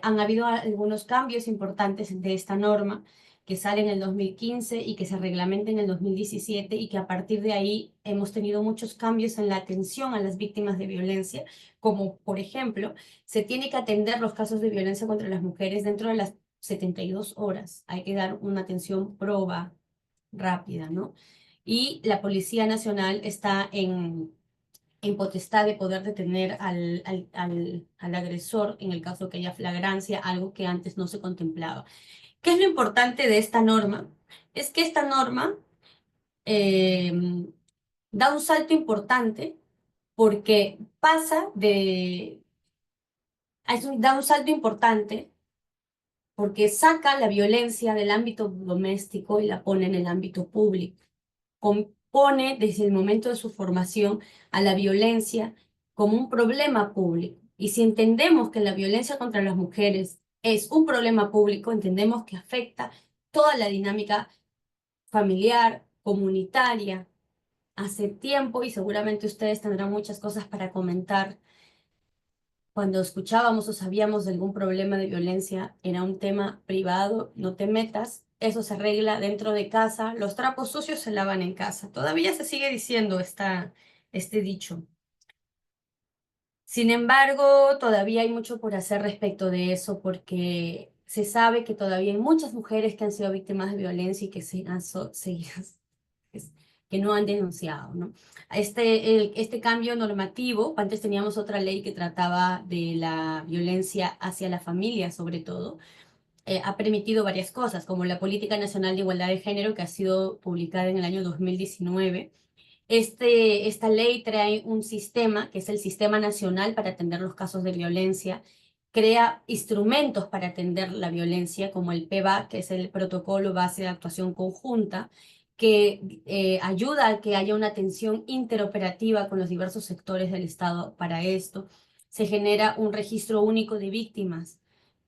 Speaker 6: han habido algunos cambios importantes de esta norma que sale en el 2015 y que se reglamenta en el 2017 y que a partir de ahí hemos tenido muchos cambios en la atención a las víctimas de violencia, como por ejemplo, se tiene que atender los casos de violencia contra las mujeres dentro de las 72 horas. Hay que dar una atención proba rápida, ¿no? Y la Policía Nacional está en potestad de poder detener al agresor en el caso que haya flagrancia, algo que antes no se contemplaba. ¿Qué es lo importante de esta norma? Es que esta norma da un salto importante porque da un salto importante porque saca la violencia del ámbito doméstico y la pone en el ámbito público. Compone desde el momento de su formación a la violencia como un problema público. Y si entendemos que la violencia contra las mujeres es un problema público, entendemos que afecta toda la dinámica familiar, comunitaria. Hace tiempo, y seguramente ustedes tendrán muchas cosas para comentar, cuando escuchábamos o sabíamos de algún problema de violencia, era un tema privado, no te metas, eso se arregla dentro de casa, los trapos sucios se lavan en casa. Todavía se sigue diciendo este dicho. Sin embargo, todavía hay mucho por hacer respecto de eso porque se sabe que todavía hay muchas mujeres que han sido víctimas de violencia y que que no han denunciado, ¿no? Este cambio normativo, antes teníamos otra ley que trataba de la violencia hacia la familia, sobre todo, ha permitido varias cosas, como la Política Nacional de Igualdad de Género, que ha sido publicada en el año 2019. Esta ley trae un sistema, que es el Sistema Nacional para atender los casos de violencia, crea instrumentos para atender la violencia, como el PBAC, que es el Protocolo Base de Actuación Conjunta, que ayuda a que haya una atención interoperativa con los diversos sectores del Estado para esto. Se genera un registro único de víctimas,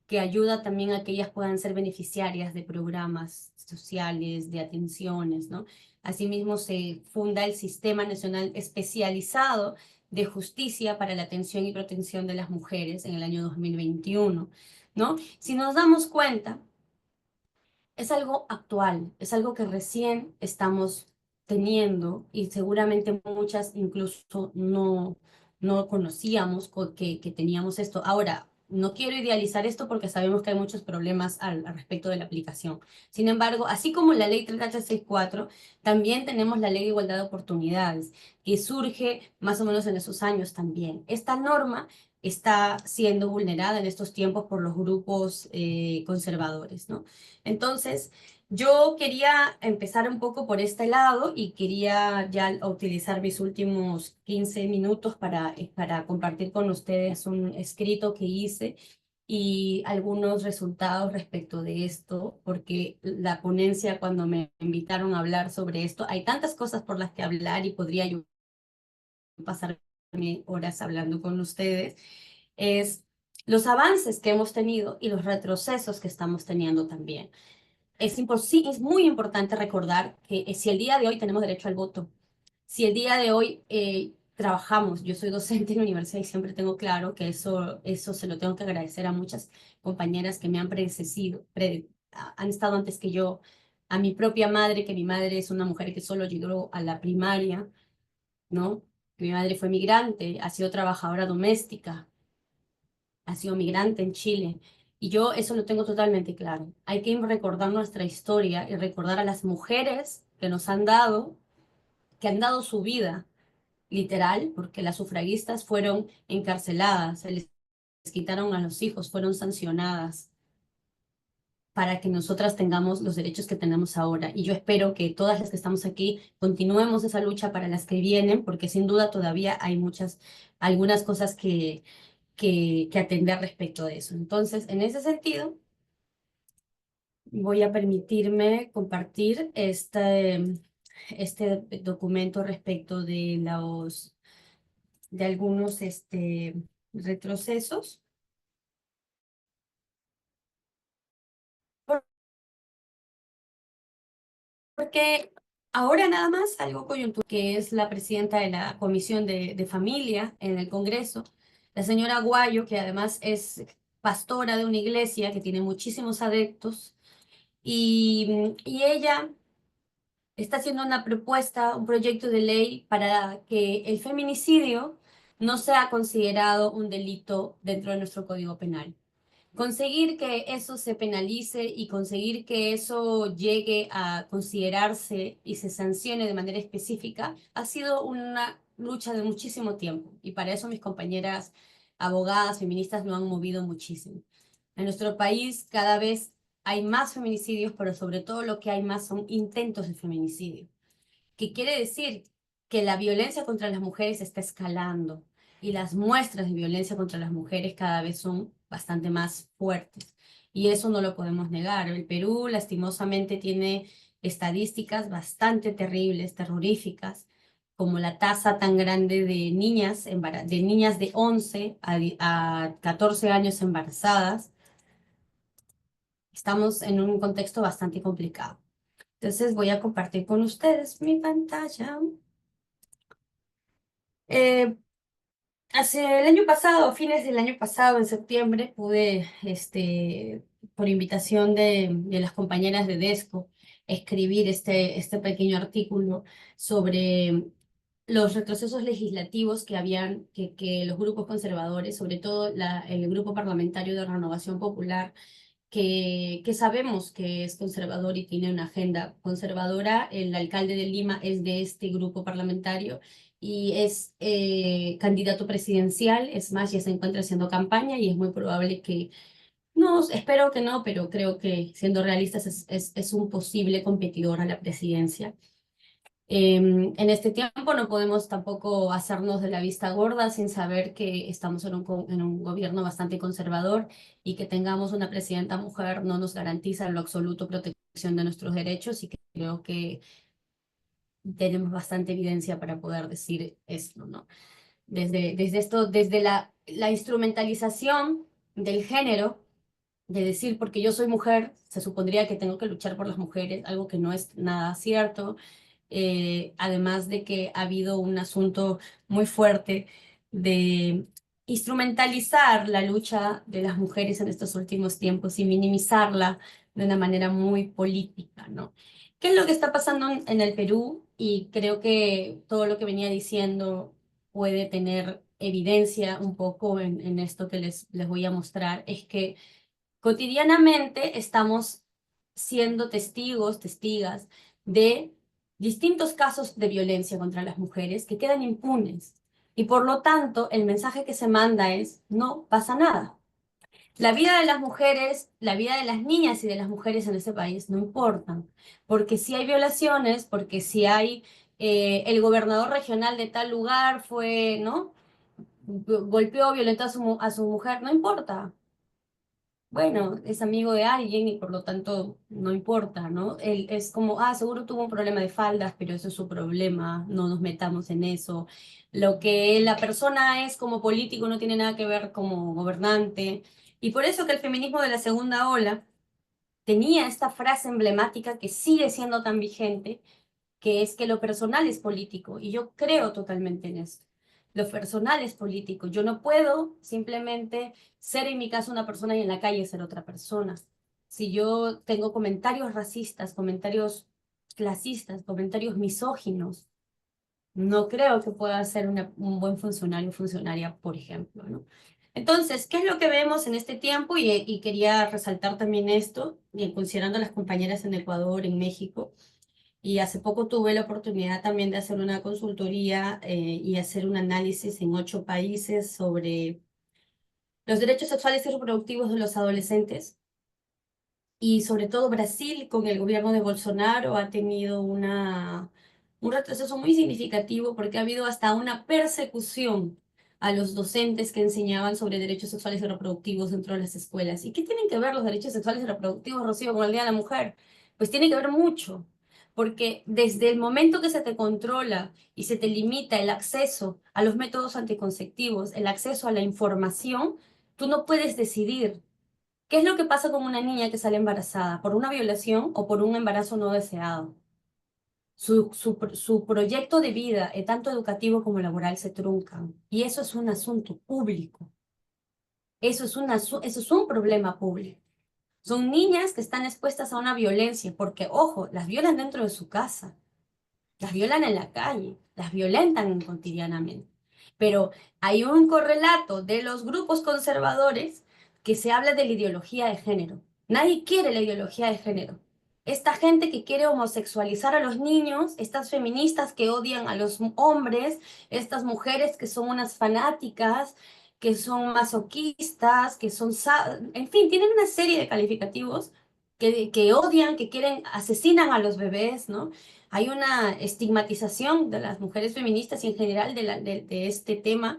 Speaker 6: que ayuda también a que ellas puedan ser beneficiarias de programas sociales, de atenciones, ¿no? Asimismo, se funda el Sistema Nacional Especializado de Justicia para la Atención y Protección de las Mujeres en el año 2021, ¿no? Si nos damos cuenta, es algo actual, es algo que recién estamos teniendo y seguramente muchas incluso no conocíamos que teníamos esto. Ahora, no quiero idealizar esto porque sabemos que hay muchos problemas al respecto de la aplicación. Sin embargo, así como la ley 3864, también tenemos la ley de igualdad de oportunidades, que surge más o menos en esos años también. Esta norma está siendo vulnerada en estos tiempos por los grupos conservadores, ¿no? Entonces, yo quería empezar un poco por este lado y quería ya utilizar mis últimos 15 minutos para compartir con ustedes un escrito que hice y algunos resultados respecto de esto, porque la ponencia, cuando me invitaron a hablar sobre esto, hay tantas cosas por las que hablar y podría yo pasarme horas hablando con ustedes, es los avances que hemos tenido y los retrocesos que estamos teniendo también. Es muy importante recordar que si el día de hoy tenemos derecho al voto, si el día de hoy trabajamos, yo soy docente en la universidad y siempre tengo claro que eso se lo tengo que agradecer a muchas compañeras que me han predecesido, han estado antes que yo, a mi propia madre, que mi madre es una mujer que solo llegó a la primaria, ¿no? Mi madre fue migrante, ha sido trabajadora doméstica, ha sido migrante en Chile. Y yo eso lo tengo totalmente claro. Hay que recordar nuestra historia y recordar a las mujeres que nos han dado, que han dado su vida, literal, porque las sufragistas fueron encarceladas, se les quitaron a los hijos, fueron sancionadas para que nosotras tengamos los derechos que tenemos ahora. Y yo espero que todas las que estamos aquí continuemos esa lucha para las que vienen, porque sin duda todavía hay algunas cosas que atender respecto de eso. Entonces, en ese sentido, voy a permitirme compartir este documento respecto de algunos retrocesos. Porque ahora nada más algo coyuntural, que es la presidenta de la Comisión de Familia en el Congreso, la señora Aguayo, que además es pastora de una iglesia que tiene muchísimos adeptos, y ella está haciendo una propuesta, un proyecto de ley para que el feminicidio no sea considerado un delito dentro de nuestro Código Penal. Conseguir que eso se penalice y conseguir que eso llegue a considerarse y se sancione de manera específica ha sido una lucha de muchísimo tiempo, y para eso mis compañeras abogadas feministas lo han movido muchísimo. En nuestro país cada vez hay más feminicidios, pero sobre todo lo que hay más son intentos de feminicidio, que quiere decir que la violencia contra las mujeres está escalando y las muestras de violencia contra las mujeres cada vez son bastante más fuertes. Y eso no lo podemos negar. El Perú lastimosamente tiene estadísticas bastante terribles, terroríficas, como la tasa tan grande de niñas de 11 a 14 años embarazadas. Estamos en un contexto bastante complicado. Entonces voy a compartir con ustedes mi pantalla. Hace el año pasado, fines del año pasado, en septiembre, pude, por invitación de las compañeras de DESCO, escribir este pequeño artículo sobre los retrocesos legislativos que los grupos conservadores, sobre todo el grupo parlamentario de Renovación Popular, que sabemos que es conservador y tiene una agenda conservadora. El alcalde de Lima es de este grupo parlamentario y es candidato presidencial. Es más, ya se encuentra haciendo campaña y es muy probable que No, espero que no, pero creo que siendo realistas es un posible competidor a la presidencia. En este tiempo no podemos tampoco hacernos de la vista gorda sin saber que estamos en un gobierno bastante conservador y que tengamos una presidenta mujer no nos garantiza en lo absoluto protección de nuestros derechos y que creo que tenemos bastante evidencia para poder decir esto, ¿no? Desde la instrumentalización del género, de decir, porque yo soy mujer, se supondría que tengo que luchar por las mujeres, algo que no es nada cierto. Además de que ha habido un asunto muy fuerte de instrumentalizar la lucha de las mujeres en estos últimos tiempos y minimizarla de una manera muy política, ¿no? ¿Qué es lo que está pasando en el Perú? Y creo que todo lo que venía diciendo puede tener evidencia un poco en esto que les voy a mostrar, es que cotidianamente estamos siendo testigos, testigas de distintos casos de violencia contra las mujeres que quedan impunes. Y por lo tanto, el mensaje que se manda es, no pasa nada. La vida de las mujeres, la vida de las niñas y de las mujeres en este país no importan, porque si hay violaciones, porque si hay el gobernador regional de tal lugar fue, ¿no? Golpeó, violentó a su mujer, no importa. Bueno, es amigo de alguien y por lo tanto no importa, ¿no? Él es como, seguro tuvo un problema de faldas, pero eso es su problema, no nos metamos en eso. Lo que la persona es como político no tiene nada que ver como gobernante. Y por eso que el feminismo de la segunda ola tenía esta frase emblemática que sigue siendo tan vigente, que es que lo personal es político, y yo creo totalmente en esto. Lo personal es político. Yo no puedo simplemente ser en mi caso una persona y en la calle ser otra persona. Si yo tengo comentarios racistas, comentarios clasistas, comentarios misóginos, no creo que pueda ser un buen funcionario o funcionaria, por ejemplo, ¿no? Entonces, ¿qué es lo que vemos en este tiempo? Y quería resaltar también esto, y considerando a las compañeras en Ecuador, en México, y hace poco tuve la oportunidad también de hacer una consultoría y hacer un análisis en 8 países sobre los derechos sexuales y reproductivos de los adolescentes. Y sobre todo Brasil, con el gobierno de Bolsonaro, ha tenido un retroceso muy significativo porque ha habido hasta una persecución a los docentes que enseñaban sobre derechos sexuales y reproductivos dentro de las escuelas. ¿Y qué tienen que ver los derechos sexuales y reproductivos, Rocío, con el Día de la Mujer? Pues tiene que ver mucho, porque desde el momento que se te controla y se te limita el acceso a los métodos anticonceptivos, el acceso a la información, tú no puedes decidir. ¿Qué es lo que pasa con una niña que sale embarazada? ¿Por una violación o por un embarazo no deseado? Su proyecto de vida, tanto educativo como laboral, se truncan. Y eso es un asunto público. Eso es un problema público. Son niñas que están expuestas a una violencia, porque, ojo, las violan dentro de su casa, las violan en la calle, las violentan cotidianamente. Pero hay un correlato de los grupos conservadores que se habla de la ideología de género. Nadie quiere la ideología de género. Esta gente que quiere homosexualizar a los niños, estas feministas que odian a los hombres, estas mujeres que son unas fanáticas, que son masoquistas, que son, en fin, tienen una serie de calificativos que odian, que quieren, asesinan a los bebés, ¿no? Hay una estigmatización de las mujeres feministas y en general de este tema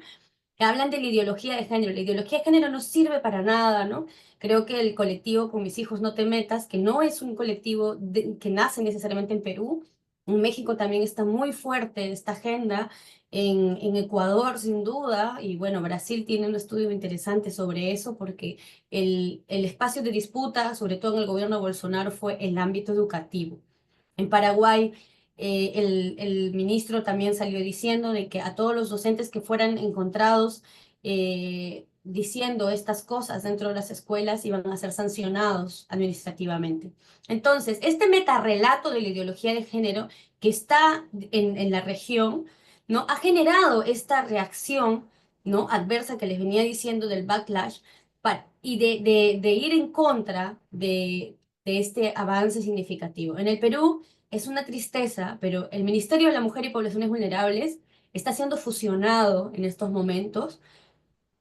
Speaker 6: que hablan de la ideología de género. La ideología de género no sirve para nada, ¿no? Creo que el colectivo Con Mis Hijos No Te Metas, que no es un colectivo que nace necesariamente en Perú, en México también está muy fuerte esta agenda, en Ecuador sin duda, y bueno, Brasil tiene un estudio interesante sobre eso porque el espacio de disputa, sobre todo en el gobierno de Bolsonaro, fue el ámbito educativo. En Paraguay, el ministro también salió diciendo de que a todos los docentes que fueran encontrados diciendo estas cosas dentro de las escuelas iban a ser sancionados administrativamente. Entonces, este metarrelato de la ideología de género que está en la región, ¿no? Ha generado esta reacción, ¿no? Adversa que les venía diciendo del backlash y de ir en contra de este avance significativo. En el Perú es una tristeza, pero el Ministerio de la Mujer y Poblaciones Vulnerables está siendo fusionado en estos momentos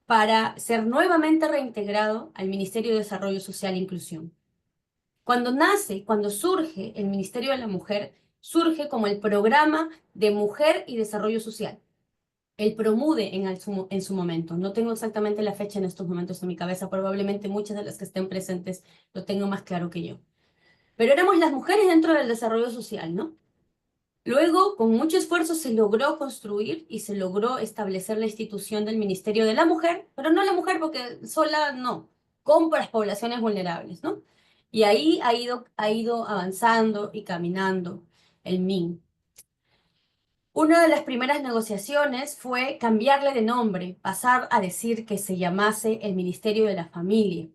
Speaker 6: para ser nuevamente reintegrado al Ministerio de Desarrollo Social e Inclusión. Cuando surge el Ministerio de la Mujer, surge como el Programa de Mujer y Desarrollo Social, el PROMUDE en su momento. No tengo exactamente la fecha en estos momentos en mi cabeza, probablemente muchas de las que estén presentes lo tengan más claro que yo. Pero éramos las mujeres dentro del desarrollo social, ¿no? Luego, con mucho esfuerzo, se logró construir y se logró establecer la institución del Ministerio de la Mujer, pero no la mujer porque sola no, con las poblaciones vulnerables, ¿no? Y ahí ha ido avanzando y caminando el MIN. Una de las primeras negociaciones fue cambiarle de nombre, pasar a decir que se llamase el Ministerio de la Familia.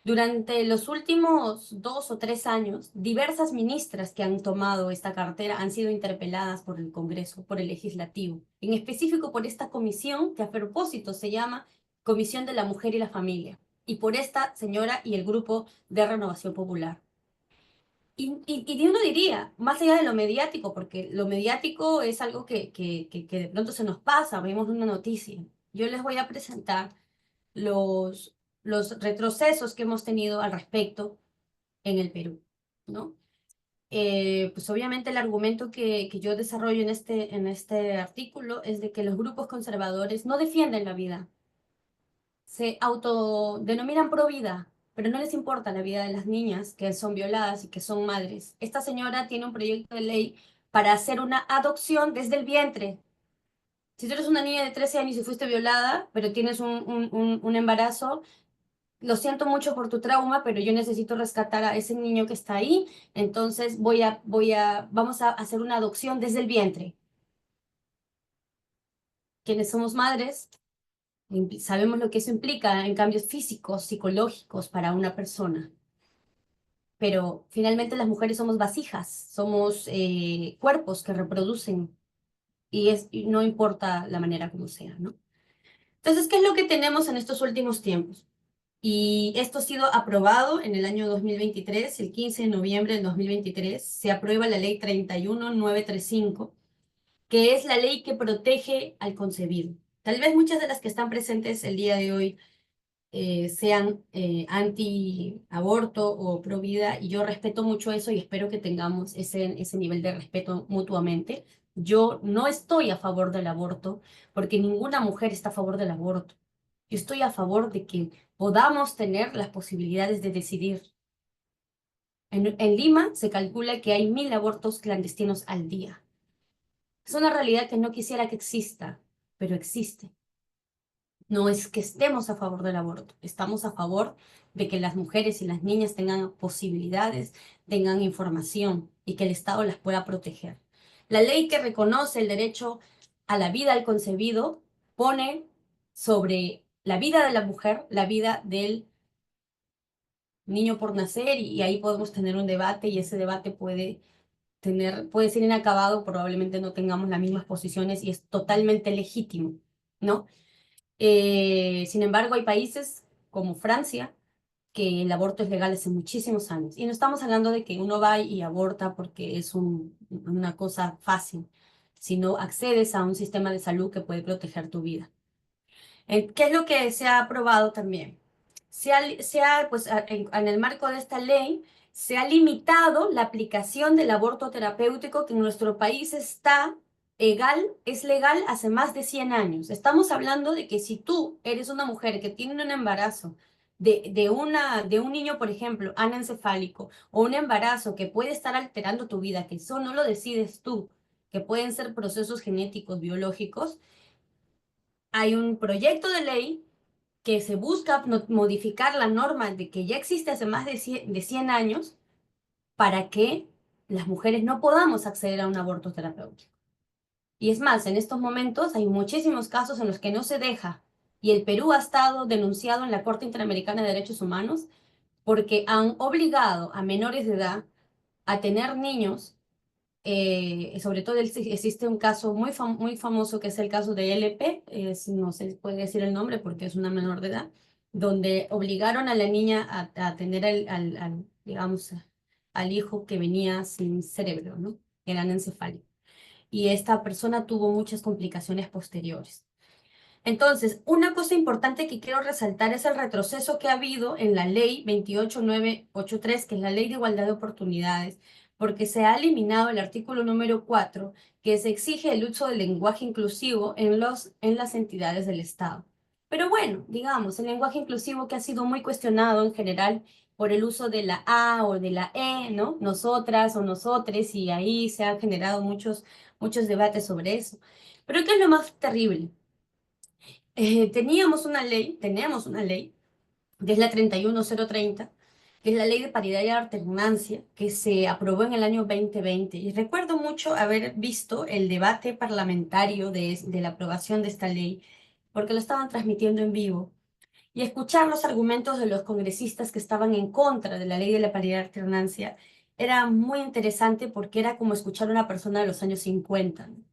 Speaker 6: Durante los últimos 2 o 3 años, diversas ministras que han tomado esta cartera han sido interpeladas por el Congreso, por el Legislativo, en específico por esta comisión que a propósito se llama Comisión de la Mujer y la Familia, y por esta señora y el Grupo de Renovación Popular. Y uno diría, más allá de lo mediático, porque lo mediático es algo que de pronto se nos pasa, vemos una noticia. Yo les voy a presentar los retrocesos que hemos tenido al respecto en el Perú, ¿no? Pues obviamente el argumento que yo desarrollo en este artículo es de que los grupos conservadores no defienden la vida, se autodenominan pro vida, pero no les importa la vida de las niñas que son violadas y que son madres. Esta señora tiene un proyecto de ley para hacer una adopción desde el vientre. Si tú eres una niña de 13 años y fuiste violada, pero tienes un embarazo, lo siento mucho por tu trauma, pero yo necesito rescatar a ese niño que está ahí, entonces vamos a hacer una adopción desde el vientre. Quienes somos madres, sabemos lo que eso implica en cambios físicos, psicológicos para una persona. Pero finalmente las mujeres somos vasijas, somos cuerpos que reproducen y no importa la manera como sea, ¿no? Entonces, ¿qué es lo que tenemos en estos últimos tiempos? Y esto ha sido aprobado en el año 2023, el 15 de noviembre del 2023, se aprueba la ley 31935, que es la ley que protege al concebido. Tal vez muchas de las que están presentes el día de hoy sean anti-aborto o pro vida, y yo respeto mucho eso y espero que tengamos ese nivel de respeto mutuamente. Yo no estoy a favor del aborto porque ninguna mujer está a favor del aborto. Yo estoy a favor de que podamos tener las posibilidades de decidir. En Lima se calcula que hay 1000 abortos clandestinos al día. Es una realidad que no quisiera que exista, pero existe. No es que estemos a favor del aborto, estamos a favor de que las mujeres y las niñas tengan posibilidades, tengan información y que el Estado las pueda proteger. La ley que reconoce el derecho a la vida al concebido pone sobre la vida de la mujer, la vida del niño por nacer, y ahí podemos tener un debate y ese debate puede ser inacabado, probablemente no tengamos las mismas posiciones y es totalmente legítimo, ¿no? Sin embargo, hay países como Francia que el aborto es legal hace muchísimos años. Y no estamos hablando de que uno va y aborta porque es una cosa fácil, sino accedes a un sistema de salud que puede proteger tu vida. ¿Qué es lo que se ha aprobado también? Pues, en el marco de esta ley, se ha limitado la aplicación del aborto terapéutico, que en nuestro país es legal hace más de 100 años. Estamos hablando de que si tú eres una mujer que tiene un embarazo de un niño, por ejemplo, anencefálico, o un embarazo que puede estar alterando tu vida, que eso no lo decides tú, que pueden ser procesos genéticos, biológicos, hay un proyecto de ley que se busca modificar la norma de que ya existe hace más de 100 años para que las mujeres no podamos acceder a un aborto terapéutico. Y es más, en estos momentos hay muchísimos casos en los que no se deja, y el Perú ha estado denunciado en la Corte Interamericana de Derechos Humanos porque han obligado a menores de edad a tener niños. Sobre todo existe un caso muy famoso que es el caso de LP, no se puede decir el nombre porque es una menor de edad, donde obligaron a la niña a tener digamos, al hijo que venía sin cerebro, ¿no? Era anencefálico. Y esta persona tuvo muchas complicaciones posteriores. Entonces, una cosa importante que quiero resaltar es el retroceso que ha habido en la ley 28983, que es la ley de igualdad de oportunidades, porque se ha eliminado el artículo número 4, que se exige el uso del lenguaje inclusivo en las entidades del Estado. Pero bueno, digamos, el lenguaje inclusivo que ha sido muy cuestionado en general por el uso de la A o de la E, ¿no? Nosotras o nosotres, y ahí se han generado muchos debates sobre eso. Pero ¿qué es lo más terrible? Tenemos una ley, que es la 31030, que es la ley de paridad y alternancia, que se aprobó en el año 2020. Y recuerdo mucho haber visto el debate parlamentario de la aprobación de esta ley, porque lo estaban transmitiendo en vivo, y escuchar los argumentos de los congresistas que estaban en contra de la ley de la paridad y alternancia era muy interesante porque era como escuchar a una persona de los años 50, ¿no?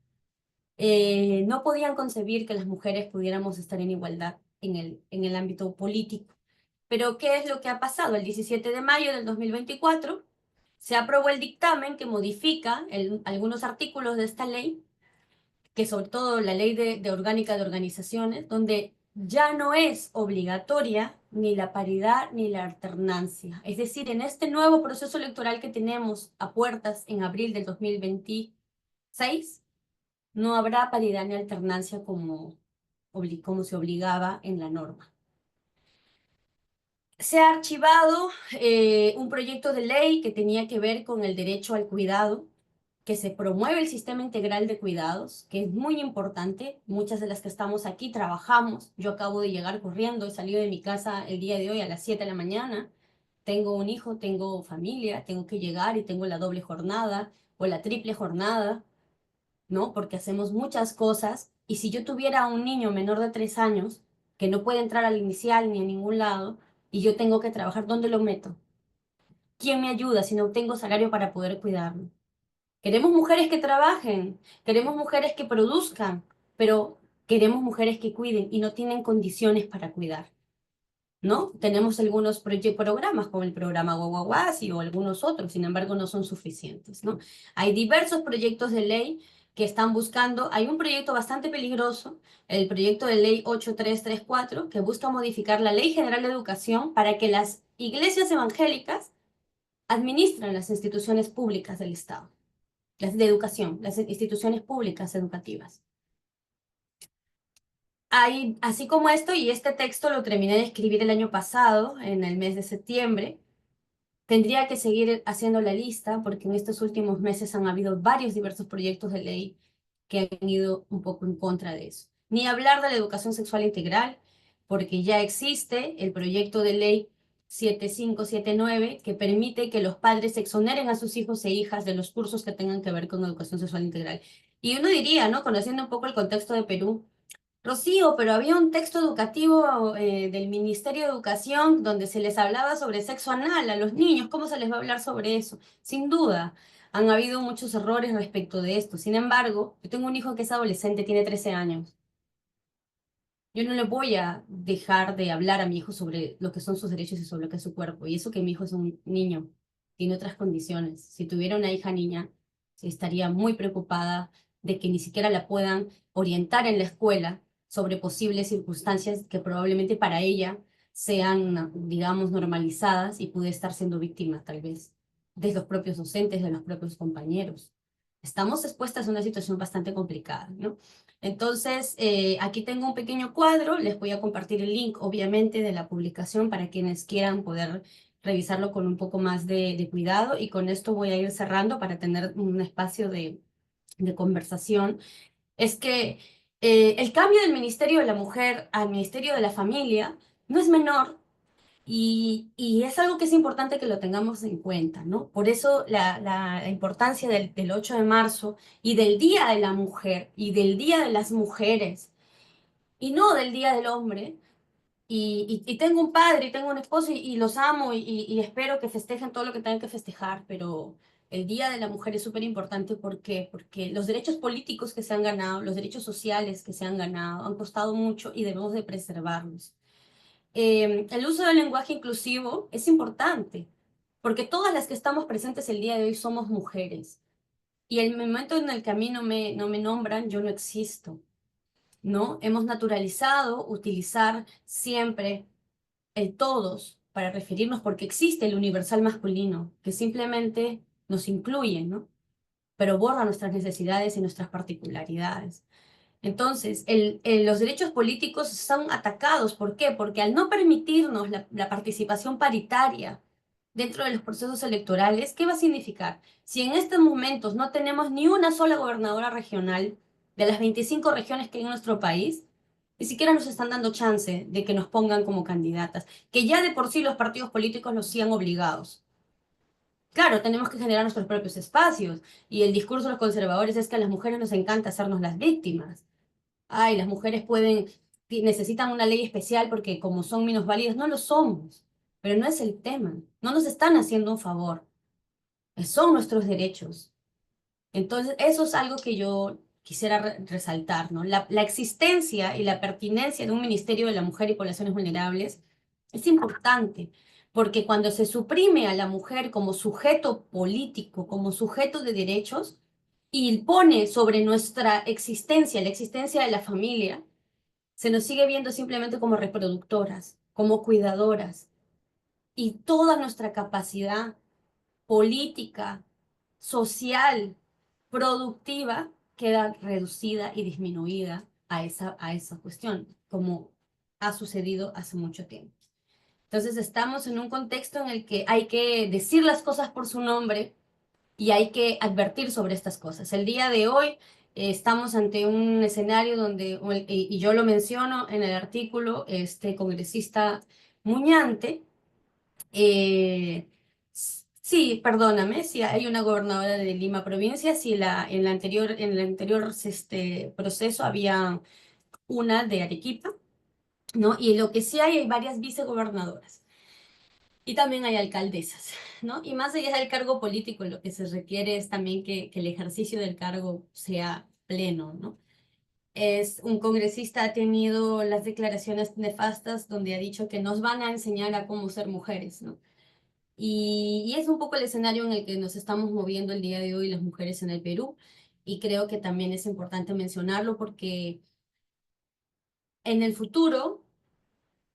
Speaker 6: No podían concebir que las mujeres pudiéramos estar en igualdad en el ámbito político. Pero ¿qué es lo que ha pasado? El 17 de mayo del 2024 se aprobó el dictamen que modifica algunos artículos de esta ley, que sobre todo la ley de orgánica de organizaciones, donde ya no es obligatoria ni la paridad ni la alternancia. Es decir, en este nuevo proceso electoral que tenemos a puertas en abril del 2026, no habrá paridad ni alternancia como se obligaba en la norma. Se ha archivado un proyecto de ley que tenía que ver con el derecho al cuidado, que se promueve el sistema integral de cuidados, que es muy importante. Muchas de las que estamos aquí trabajamos. Yo acabo de llegar corriendo, he salido de mi casa el día de hoy a las 7 de la mañana. Tengo un hijo, tengo familia, tengo que llegar y tengo la doble jornada o la triple jornada, ¿no? Porque hacemos muchas cosas, y si yo tuviera un niño menor de 3 años que no puede entrar al inicial ni a ningún lado, y yo tengo que trabajar, ¿dónde lo meto? ¿Quién me ayuda si no tengo salario para poder cuidarlo? Queremos mujeres que trabajen, queremos mujeres que produzcan, pero queremos mujeres que cuiden y no tienen condiciones para cuidar, ¿no? Tenemos algunos programas como el programa Guaguaguasi o algunos otros, sin embargo no son suficientes, ¿no? Hay diversos proyectos de ley que están buscando. Hay un proyecto bastante peligroso, el proyecto de ley 8334, que busca modificar la Ley General de Educación para que las iglesias evangélicas administren las instituciones públicas del Estado, las de educación, las instituciones públicas educativas. Así como esto, y este texto lo terminé de escribir el año pasado, en el mes de septiembre, tendría que seguir haciendo la lista porque en estos últimos meses han habido varios diversos proyectos de ley que han ido un poco en contra de eso. Ni hablar de la educación sexual integral, porque ya existe el proyecto de ley 7579 que permite que los padres exoneren a sus hijos e hijas de los cursos que tengan que ver con educación sexual integral. Y uno diría, ¿no? Conociendo un poco el contexto de Perú, Rocío, pero había un texto educativo del Ministerio de Educación donde se les hablaba sobre sexo anal a los niños. ¿Cómo se les va a hablar sobre eso? Sin duda, han habido muchos errores respecto de esto. Sin embargo, yo tengo un hijo que es adolescente, tiene 13 años. Yo no le voy a dejar de hablar a mi hijo sobre lo que son sus derechos y sobre lo que es su cuerpo. Y eso que mi hijo es un niño, tiene otras condiciones. Si tuviera una hija niña, sí estaría muy preocupada de que ni siquiera la puedan orientar en la escuela sobre posibles circunstancias que probablemente para ella sean, digamos, normalizadas, y puede estar siendo víctima, tal vez, de los propios docentes, de los propios compañeros. Estamos expuestas a una situación bastante complicada, ¿no? Entonces, aquí tengo un pequeño cuadro, les voy a compartir el link, obviamente, de la publicación para quienes quieran poder revisarlo con un poco más de cuidado, y con esto voy a ir cerrando para tener un espacio de conversación. Es que el cambio del Ministerio de la Mujer al Ministerio de la Familia no es menor, y es algo que es importante que lo tengamos en cuenta, ¿no? Por eso la importancia del 8 de marzo y del Día de la Mujer y del Día de las Mujeres y no del Día del Hombre. Y tengo un padre y tengo un esposo y los amo y espero que festejen todo lo que tengan que festejar, pero el Día de la Mujer es súper importante. ¿Por qué? Porque los derechos políticos que se han ganado, los derechos sociales que se han ganado, han costado mucho y debemos de preservarlos. El uso del lenguaje inclusivo es importante, porque todas las que estamos presentes el día de hoy somos mujeres. Y el momento en el que a mí no me nombran, yo no existo. ¿no? Hemos naturalizado utilizar siempre el todos para referirnos porque existe el universal masculino, que simplemente nos incluye, ¿no? Pero borra nuestras necesidades y nuestras particularidades. Entonces, los derechos políticos son atacados. ¿Por qué? Porque al no permitirnos la participación paritaria dentro de los procesos electorales, ¿qué va a significar? Si en estos momentos no tenemos ni una sola gobernadora regional de las 25 regiones que hay en nuestro país, ni siquiera nos están dando chance de que nos pongan como candidatas, que ya de por sí los partidos políticos nos sigan obligados. Claro, tenemos que generar nuestros propios espacios, y el discurso de los conservadores es que a las mujeres nos encanta hacernos las víctimas. Ay, las mujeres necesitan una ley especial porque como son minusválidas, no lo somos. Pero no es el tema. No nos están haciendo un favor. Son nuestros derechos. Entonces, eso es algo que yo quisiera resaltar, ¿no? La existencia y la pertinencia de un Ministerio de la Mujer y Poblaciones Vulnerables es importante, porque cuando se suprime a la mujer como sujeto político, como sujeto de derechos, y pone sobre nuestra existencia, la existencia de la familia, se nos sigue viendo simplemente como reproductoras, como cuidadoras, y toda nuestra capacidad política, social, productiva, queda reducida y disminuida a esa cuestión, como ha sucedido hace mucho tiempo. Entonces estamos en un contexto en el que hay que decir las cosas por su nombre y hay que advertir sobre estas cosas. El día de hoy estamos ante un escenario donde, y yo lo menciono en el artículo, este congresista Muñante, sí, perdóname, si hay una gobernadora de Lima provincia, si en el anterior proceso había una de Arequipa, ¿no? Y lo que sí hay varias vicegobernadoras. Y también hay alcaldesas, ¿no? Y más allá del cargo político, lo que se requiere es también que el ejercicio del cargo sea pleno, ¿no? Un congresista ha tenido las declaraciones nefastas donde ha dicho que nos van a enseñar a cómo ser mujeres, ¿no? Y es un poco el escenario en el que nos estamos moviendo el día de hoy las mujeres en el Perú, y creo que también es importante mencionarlo porque en el futuro,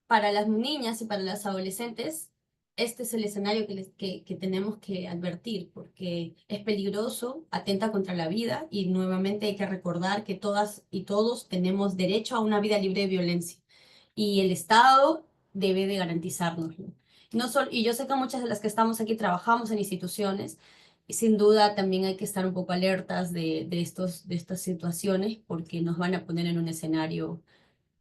Speaker 6: para las niñas y para las adolescentes, este es el escenario que tenemos que advertir, porque es peligroso, atenta contra la vida, y nuevamente hay que recordar que todas y todos tenemos derecho a una vida libre de violencia, y el Estado debe de garantizárnoslo. Y yo sé que muchas de las que estamos aquí trabajamos en instituciones, y sin duda también hay que estar un poco alertas de estas situaciones, porque nos van a poner en un escenario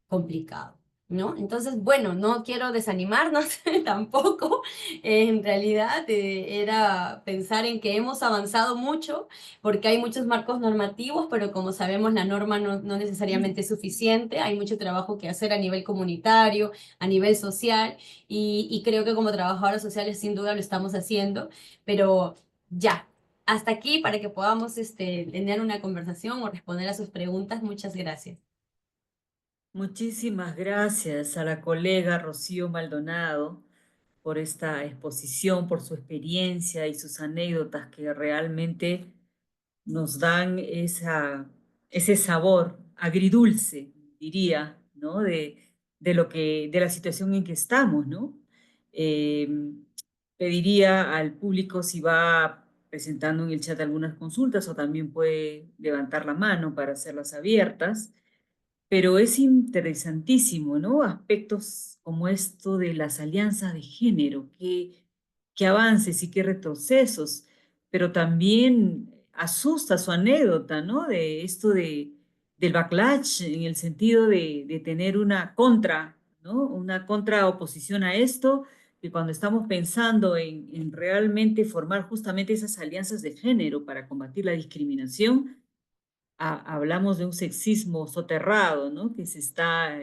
Speaker 6: complicado, ¿no? Entonces, bueno, no quiero desanimarnos tampoco. En realidad era pensar en que hemos avanzado mucho porque hay muchos marcos normativos, pero como sabemos la norma no necesariamente es suficiente. Hay mucho trabajo que hacer a nivel comunitario, a nivel social, y creo que como trabajadoras sociales sin duda lo estamos haciendo, pero ya. Hasta aquí para que podamos tener una conversación o responder a sus preguntas. Muchas gracias.
Speaker 2: Muchísimas gracias a la colega Rocío Maldonado por esta exposición, por su experiencia y sus anécdotas que realmente nos dan ese sabor agridulce, diría, ¿no? De la situación en que estamos, ¿no? Eh, Pediría al público si va presentando en el chat algunas consultas o también puede levantar la mano para hacerlas abiertas. Pero es interesantísimo, ¿no? Aspectos como esto de las alianzas de género, qué avances y qué retrocesos, pero también asusta su anécdota, ¿no? De esto del backlash, en el sentido de tener una contra, ¿no? Una contraoposición a esto, y cuando estamos pensando en realmente formar justamente esas alianzas de género para combatir la discriminación, hablamos de un sexismo soterrado, ¿no? Que se está,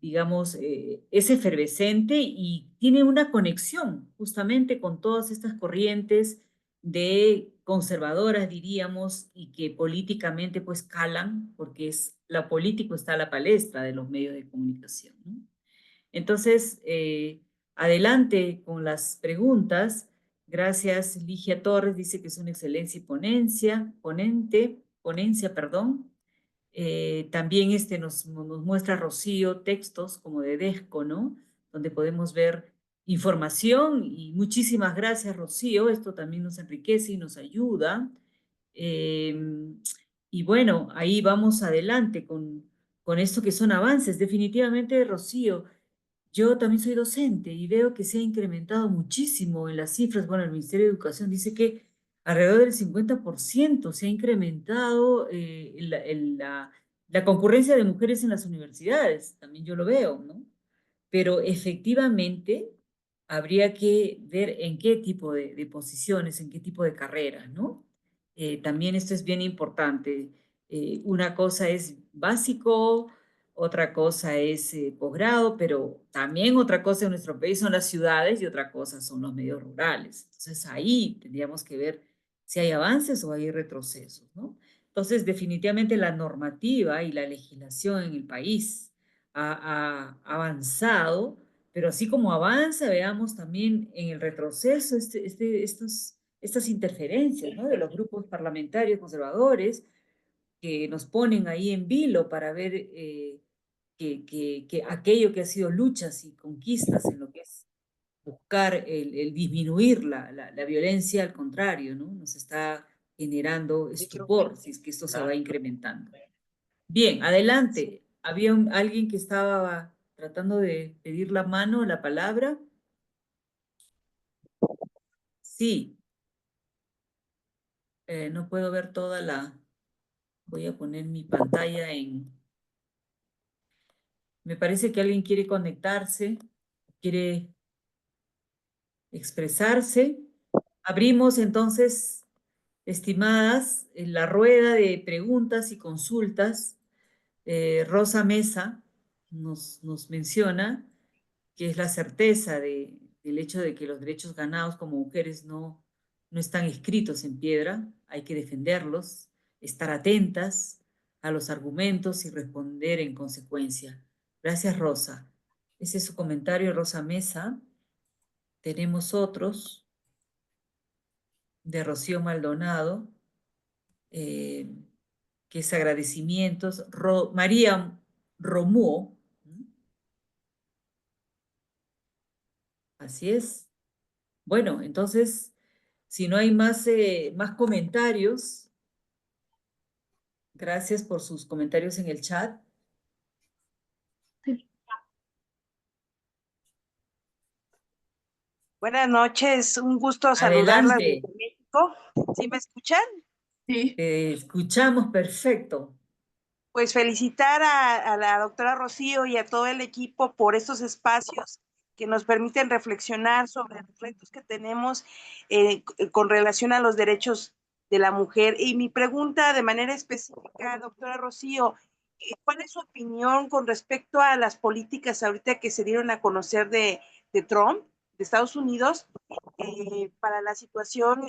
Speaker 2: digamos, es efervescente y tiene una conexión justamente con todas estas corrientes de conservadoras, diríamos, y que políticamente pues calan, porque la política está a la palestra de los medios de comunicación, ¿no? Entonces, adelante con las preguntas. Gracias, Ligia Torres, dice que es una excelente ponencia, perdón. También nos muestra Rocío textos como de Desco, ¿no? Donde podemos ver información y muchísimas gracias, Rocío. Esto también nos enriquece y nos ayuda. Y bueno, ahí vamos adelante con esto que son avances. Definitivamente, Rocío, yo también soy docente y veo que se ha incrementado muchísimo en las cifras. Bueno, el Ministerio de Educación dice que alrededor del 50% se ha incrementado la concurrencia de mujeres en las universidades. También yo lo veo, ¿no? Pero efectivamente habría que ver en qué tipo de posiciones, en qué tipo de carreras, ¿no? También esto es bien importante. Una cosa es básico, otra cosa es posgrado, pero también otra cosa en nuestro país son las ciudades y otra cosa son los medios rurales. Entonces ahí tendríamos que ver si hay avances o hay retrocesos, ¿no? Entonces definitivamente la normativa y la legislación en el país ha avanzado, pero así como avanza, veamos también en el retroceso estas interferencias, ¿no? De los grupos parlamentarios conservadores que nos ponen ahí en vilo para ver que aquello que ha sido luchas y conquistas en lo que es buscar el disminuir la violencia, al contrario, ¿no? Nos está generando estupor si es que esto se va incrementando. Bien, adelante. Había alguien que estaba tratando de pedir la mano, la palabra. Sí. No puedo ver toda la... Voy a poner mi pantalla en... Me parece que alguien quiere conectarse, quiere expresarse. Abrimos entonces, estimadas, la rueda de preguntas y consultas. Rosa Mesa nos menciona que es la certeza del hecho de que los derechos ganados como mujeres no están escritos en piedra, hay que defenderlos, estar atentas a los argumentos y responder en consecuencia. Gracias, Rosa. Ese es su comentario, Rosa Mesa. Tenemos otros de Rocío Maldonado, que es agradecimientos. María Romuo, así es. Bueno, entonces, si no hay más comentarios, gracias por sus comentarios en el chat.
Speaker 7: Buenas noches, un gusto saludarlas desde
Speaker 2: Adelante.
Speaker 7: México. ¿Sí me escuchan?
Speaker 2: Sí. Te escuchamos perfecto.
Speaker 7: Pues felicitar a la doctora Rocío y a todo el equipo por estos espacios que nos permiten reflexionar sobre los retos que tenemos con relación a los derechos de la mujer. Y mi pregunta de manera específica, doctora Rocío, ¿cuál es su opinión con respecto a las políticas ahorita que se dieron a conocer de Trump, de Estados Unidos, para la situación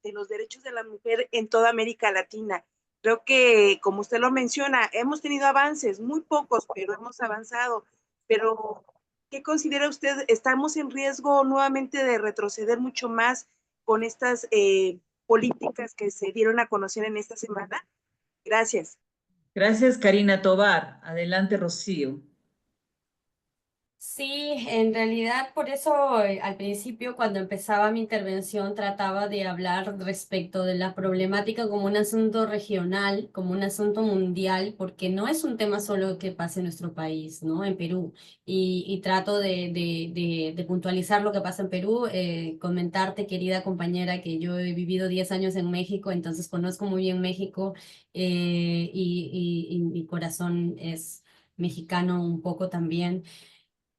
Speaker 7: de los derechos de la mujer en toda América Latina? Creo que, como usted lo menciona, hemos tenido avances, muy pocos, pero hemos avanzado. Pero, ¿qué considera usted? ¿Estamos en riesgo nuevamente de retroceder mucho más con estas políticas que se dieron a conocer en esta semana? Gracias.
Speaker 2: Gracias, Karina Tobar. Adelante, Rocío.
Speaker 6: Sí, en realidad por eso al principio cuando empezaba mi intervención trataba de hablar respecto de la problemática como un asunto regional, como un asunto mundial, porque no es un tema solo que pase en nuestro país, ¿no? En Perú. Y trato de puntualizar lo que pasa en Perú, comentarte, querida compañera, que yo he vivido 10 años en México, entonces conozco muy bien México y mi corazón es mexicano un poco también.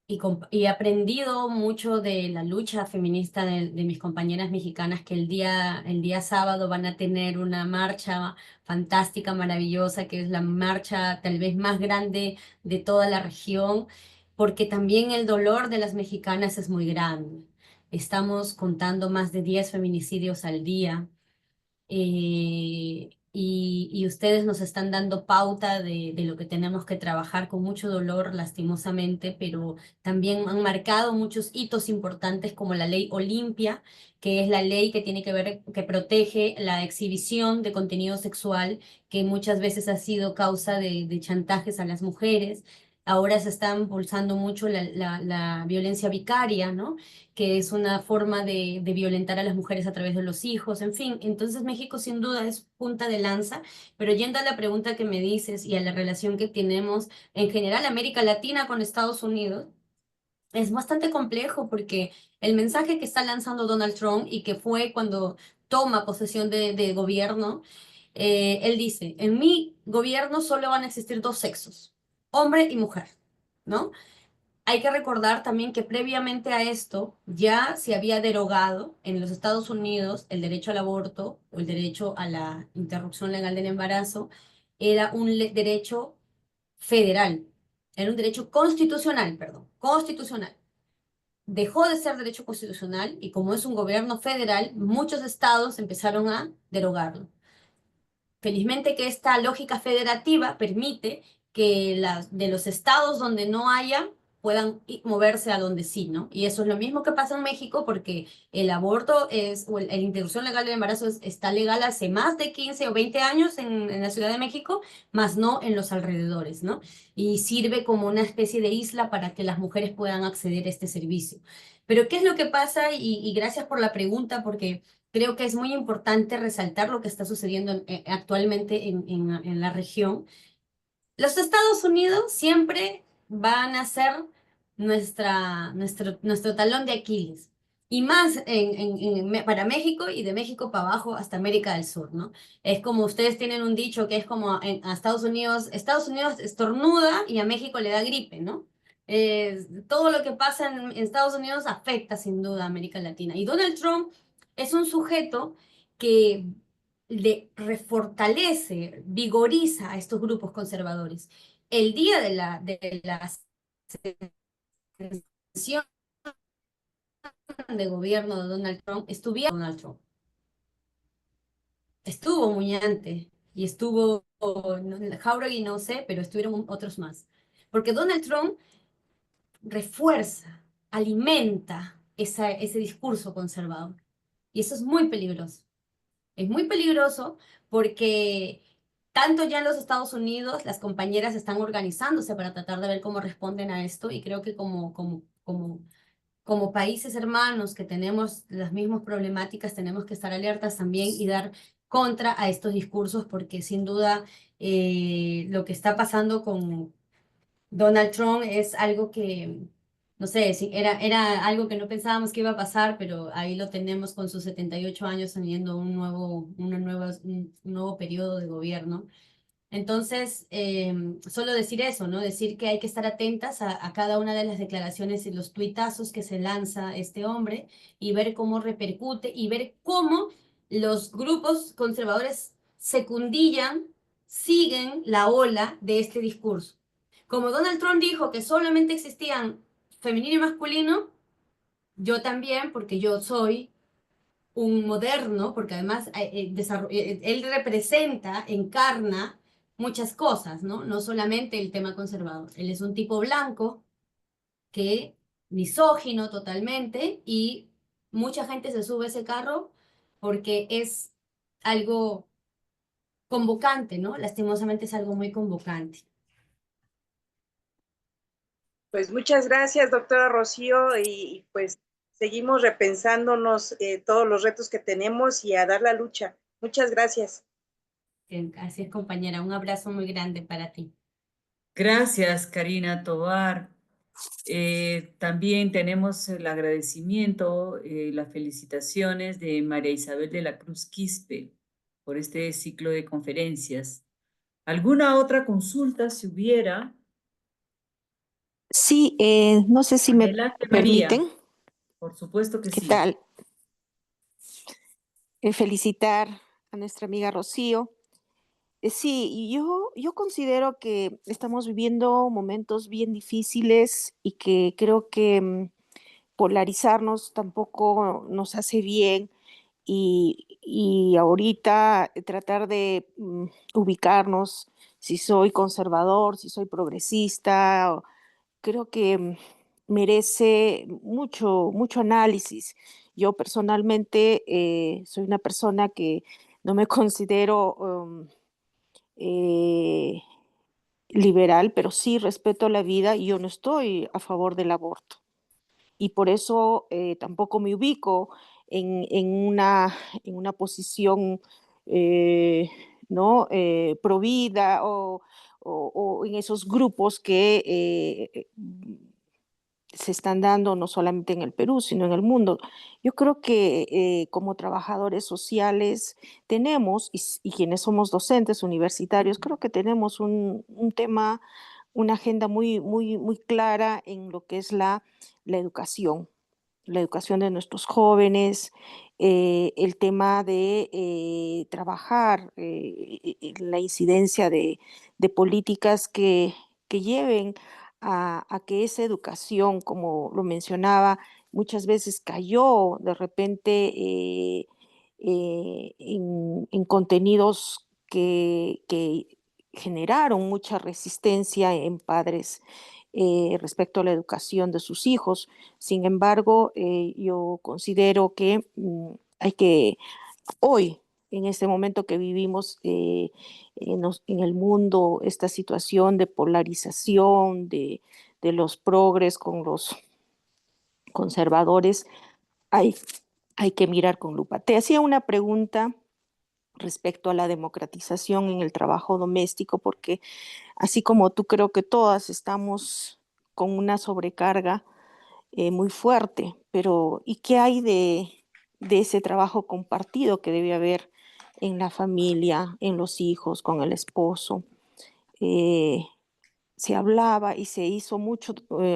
Speaker 6: Y he aprendido mucho de la lucha feminista de mis compañeras mexicanas que el día sábado van a tener una marcha fantástica, maravillosa, que es la marcha tal vez más grande de toda la región, porque también el dolor de las mexicanas es muy grande. Estamos contando más de 10 feminicidios al día. y ustedes nos están dando pauta de lo que tenemos que trabajar con mucho dolor, lastimosamente, pero también han marcado muchos hitos importantes como la ley Olimpia, que es la ley que tiene que ver, que protege la exhibición de contenido sexual, que muchas veces ha sido causa de chantajes a las mujeres. Ahora se está impulsando mucho la violencia vicaria, ¿no? Que es una forma de violentar a las mujeres a través de los hijos, en fin. Entonces México sin duda es punta de lanza, pero yendo a la pregunta que me dices y a la relación que tenemos en general América Latina con Estados Unidos, es bastante complejo porque el mensaje que está lanzando Donald Trump y que fue cuando toma posesión de gobierno, él dice, en mi gobierno solo van a existir dos sexos, hombre y mujer, ¿no? Hay que recordar también que previamente a esto ya se había derogado en los Estados Unidos el derecho al aborto o el derecho a la interrupción legal del embarazo. Era un derecho federal, era un derecho constitucional, perdón, constitucional. Dejó de ser derecho constitucional y como es un gobierno federal, muchos estados empezaron a derogarlo. Felizmente que esta lógica federativa permite que de los estados donde no haya puedan moverse a donde sí, ¿no? Y eso es lo mismo que pasa en México porque el aborto o la interrupción legal del embarazo está legal hace más de 15 o 20 años en la Ciudad de México, más no en los alrededores, ¿no? Y sirve como una especie de isla para que las mujeres puedan acceder a este servicio. Pero ¿qué es lo que pasa? Y gracias por la pregunta porque creo que es muy importante resaltar lo que está sucediendo actualmente en la región. Los Estados Unidos siempre van a ser nuestro talón de Aquiles. Y más para México y de México para abajo hasta América del Sur, ¿no? Es como ustedes tienen un dicho que es como a Estados Unidos estornuda y a México le da gripe, ¿no? Todo lo que pasa en Estados Unidos afecta sin duda a América Latina. Y Donald Trump es un sujeto que le refortalece, vigoriza a estos grupos conservadores. El día de la sesión de gobierno de Donald Trump, Donald Trump. Estuvo Muñante y estuvo Jauregui, no sé, pero estuvieron otros más. Porque Donald Trump refuerza, alimenta ese discurso conservador. Y eso es muy peligroso. Es muy peligroso porque tanto ya en los Estados Unidos las compañeras están organizándose para tratar de ver cómo responden a esto y creo que como países hermanos que tenemos las mismas problemáticas tenemos que estar alertas también y dar contra a estos discursos porque sin duda lo que está pasando con Donald Trump es algo que, no sé, era algo que no pensábamos que iba a pasar, pero ahí lo tenemos con sus 78 años teniendo un nuevo periodo de gobierno. Entonces, solo decir eso, ¿no? Decir que hay que estar atentas a cada una de las declaraciones y los tuitazos que se lanza este hombre y ver cómo repercute y ver cómo los grupos conservadores secundillan, siguen la ola de este discurso. Como Donald Trump dijo que solamente existían femenino y masculino, yo también, porque yo soy un moderno, porque además él representa, encarna muchas cosas, ¿no? No solamente el tema conservador. Él es un tipo blanco que misógino totalmente y mucha gente se sube a ese carro porque es algo convocante, ¿no? Lastimosamente es algo muy convocante.
Speaker 7: Pues muchas gracias, doctora Rocío, y pues seguimos repensándonos todos los retos que tenemos y a dar la lucha. Muchas gracias.
Speaker 6: Así es, compañera. Un abrazo muy grande para ti.
Speaker 2: Gracias, Karina Tovar. También tenemos el agradecimiento, las felicitaciones de María Isabel de la Cruz Quispe por este ciclo de conferencias. ¿Alguna otra consulta si hubiera?
Speaker 4: Sí, no sé si
Speaker 2: Adelante,
Speaker 4: me permiten.
Speaker 2: María. Por supuesto que
Speaker 4: ¿Qué
Speaker 2: sí.
Speaker 4: tal? Felicitar a nuestra amiga Rocío. Sí, yo considero que estamos viviendo momentos bien difíciles y que creo que polarizarnos tampoco nos hace bien y ahorita tratar de ubicarnos si soy conservador, si soy progresista, creo que merece mucho análisis. Yo personalmente soy una persona que no me considero eh, liberal, pero sí respeto la vida y yo no estoy a favor del aborto. Y por eso tampoco me ubico en una posición ¿no? Pro vida o en esos grupos que se están dando no solamente en el Perú, sino en el mundo. Yo creo que como trabajadores sociales tenemos, y quienes somos docentes universitarios, creo que tenemos un tema, una agenda muy clara en lo que es la educación, la educación de nuestros jóvenes, el tema de trabajar la incidencia de políticas que lleven a que esa educación, como lo mencionaba, muchas veces cayó de repente en contenidos que generaron mucha resistencia en padres respecto a la educación de sus hijos. Sin embargo, yo considero que hay que hoy, en este momento que vivimos en el mundo, esta situación de polarización de los progres con los conservadores, hay, hay que mirar con lupa. Te hacía una pregunta respecto a la democratización en el trabajo doméstico, porque así como tú, creo que todas estamos con una sobrecarga muy fuerte, pero ¿y qué hay de ese trabajo compartido que debe haber en la familia, en los hijos, con el esposo? Eh, Se hablaba y se hizo mucho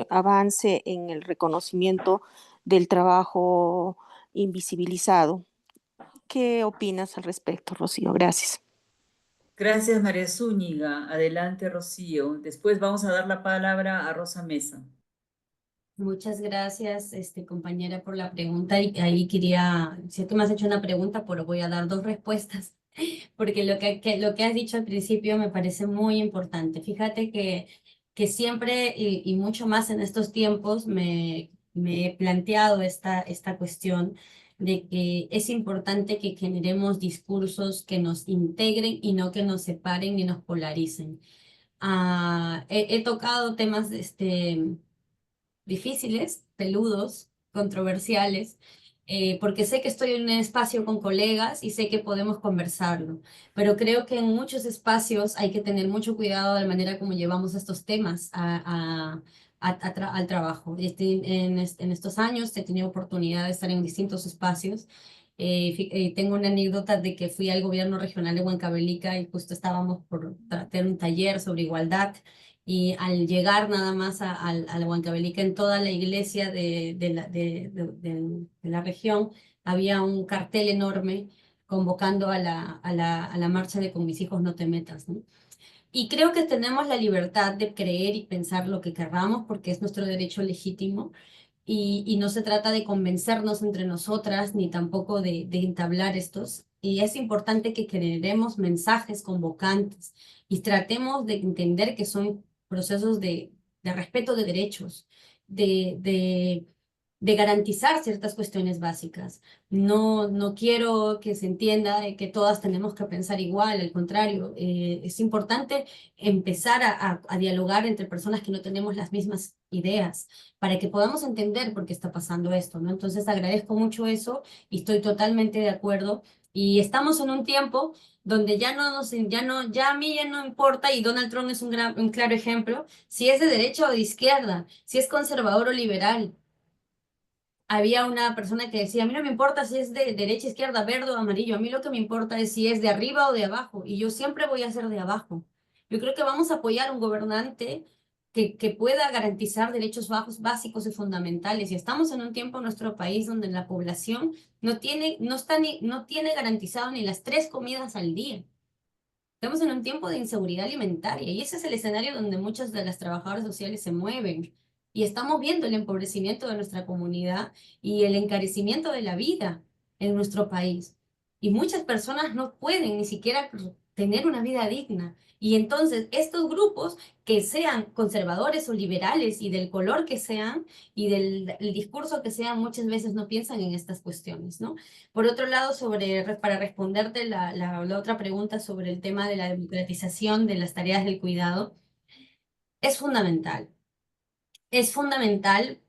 Speaker 4: avance en el reconocimiento del trabajo invisibilizado. ¿Qué opinas al respecto, Rocío? Gracias.
Speaker 2: Gracias, María Zúñiga. Adelante, Rocío. Después vamos a dar la palabra a Rosa Mesa.
Speaker 6: Muchas gracias, compañera, por la pregunta. Y ahí quería, sé que me has hecho una pregunta, pero voy a dar dos respuestas, porque lo que has dicho al principio me parece muy importante. Fíjate que siempre y mucho más en estos tiempos me he planteado esta cuestión de que es importante que generemos discursos que nos integren y no que nos separen ni nos polaricen. He tocado temas difíciles, peludos, controversiales, porque sé que estoy en un espacio con colegas y sé que podemos conversarlo, pero creo que en muchos espacios hay que tener mucho cuidado de la manera como llevamos estos temas al trabajo. En estos años he tenido oportunidad de estar en distintos espacios. Tengo una anécdota de que fui al gobierno regional de Huancavelica y justo estábamos por tener un taller sobre igualdad. Y al llegar nada más a la Huancavelica, en toda la iglesia de la región, había un cartel enorme convocando a la marcha de Con mis hijos no te metas, ¿no? Y creo que tenemos la libertad de creer y pensar lo que querramos porque es nuestro derecho legítimo y no se trata de convencernos entre nosotras ni tampoco de entablar estos. Y es importante que generemos mensajes convocantes y tratemos de entender que son procesos de respeto de derechos, de, de, de garantizar ciertas cuestiones básicas. No quiero que se entienda de que todas tenemos que pensar igual, al contrario, es importante empezar a dialogar entre personas que no tenemos las mismas ideas para que podamos entender por qué está pasando esto, ¿no? Entonces agradezco mucho eso y estoy totalmente de acuerdo. Y estamos en un tiempo donde ya a mí ya no importa, y Donald Trump es un claro ejemplo, si es de derecha o de izquierda, si es conservador o liberal. Había una persona que decía, a mí no me importa si es de derecha, izquierda, verde o amarillo, a mí lo que me importa es si es de arriba o de abajo, y yo siempre voy a ser de abajo. Yo creo que vamos a apoyar a un gobernante que pueda garantizar derechos básicos y fundamentales, y estamos en un tiempo en nuestro país donde la población no tiene garantizado ni las 3 comidas al día. Estamos en un tiempo de inseguridad alimentaria y ese es el escenario donde muchas de las trabajadoras sociales se mueven. Y estamos viendo el empobrecimiento de nuestra comunidad y el encarecimiento de la vida. en nuestro país. Y muchas personas no pueden ni siquiera tener una vida digna. Y entonces estos grupos que sean conservadores o liberales y del color que sean y del el discurso que sean, muchas veces no piensan en estas cuestiones, ¿no? Por otro lado, para responderte la otra pregunta sobre el tema de la democratización de las tareas del cuidado, es fundamental. Es fundamental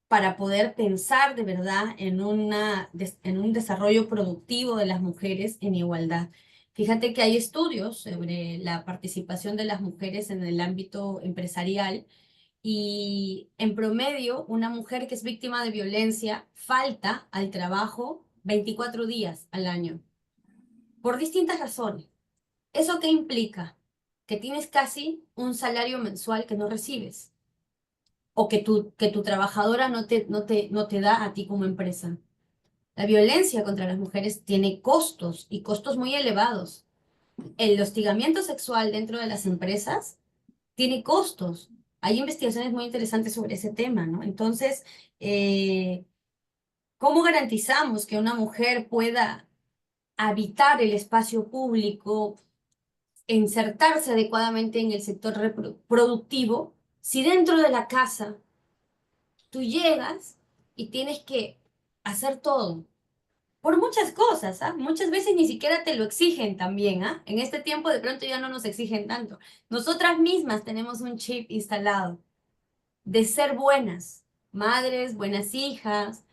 Speaker 6: para poder pensar de verdad en un desarrollo productivo de las mujeres en igualdad. Fíjate que hay estudios sobre la participación de las mujeres en el ámbito empresarial y en promedio una mujer que es víctima de violencia falta al trabajo 24 días al año por distintas razones. ¿Eso qué implica? Que tienes casi un salario mensual que no recibes o que tu trabajadora no te da a ti como empresa. La violencia contra las mujeres tiene costos y costos muy elevados. El hostigamiento sexual dentro de las empresas tiene costos. Hay investigaciones muy interesantes sobre ese tema, ¿no? Entonces, ¿cómo garantizamos que una mujer pueda habitar el espacio público, insertarse adecuadamente en el sector productivo, si dentro de la casa tú llegas y tienes que hacer todo? Por muchas cosas, ¿ah? Muchas veces ni siquiera te lo exigen también, ¿ah? En este tiempo de pronto ya no nos exigen tanto. Nosotras mismas tenemos un chip instalado de ser buenas madres, buenas hijas,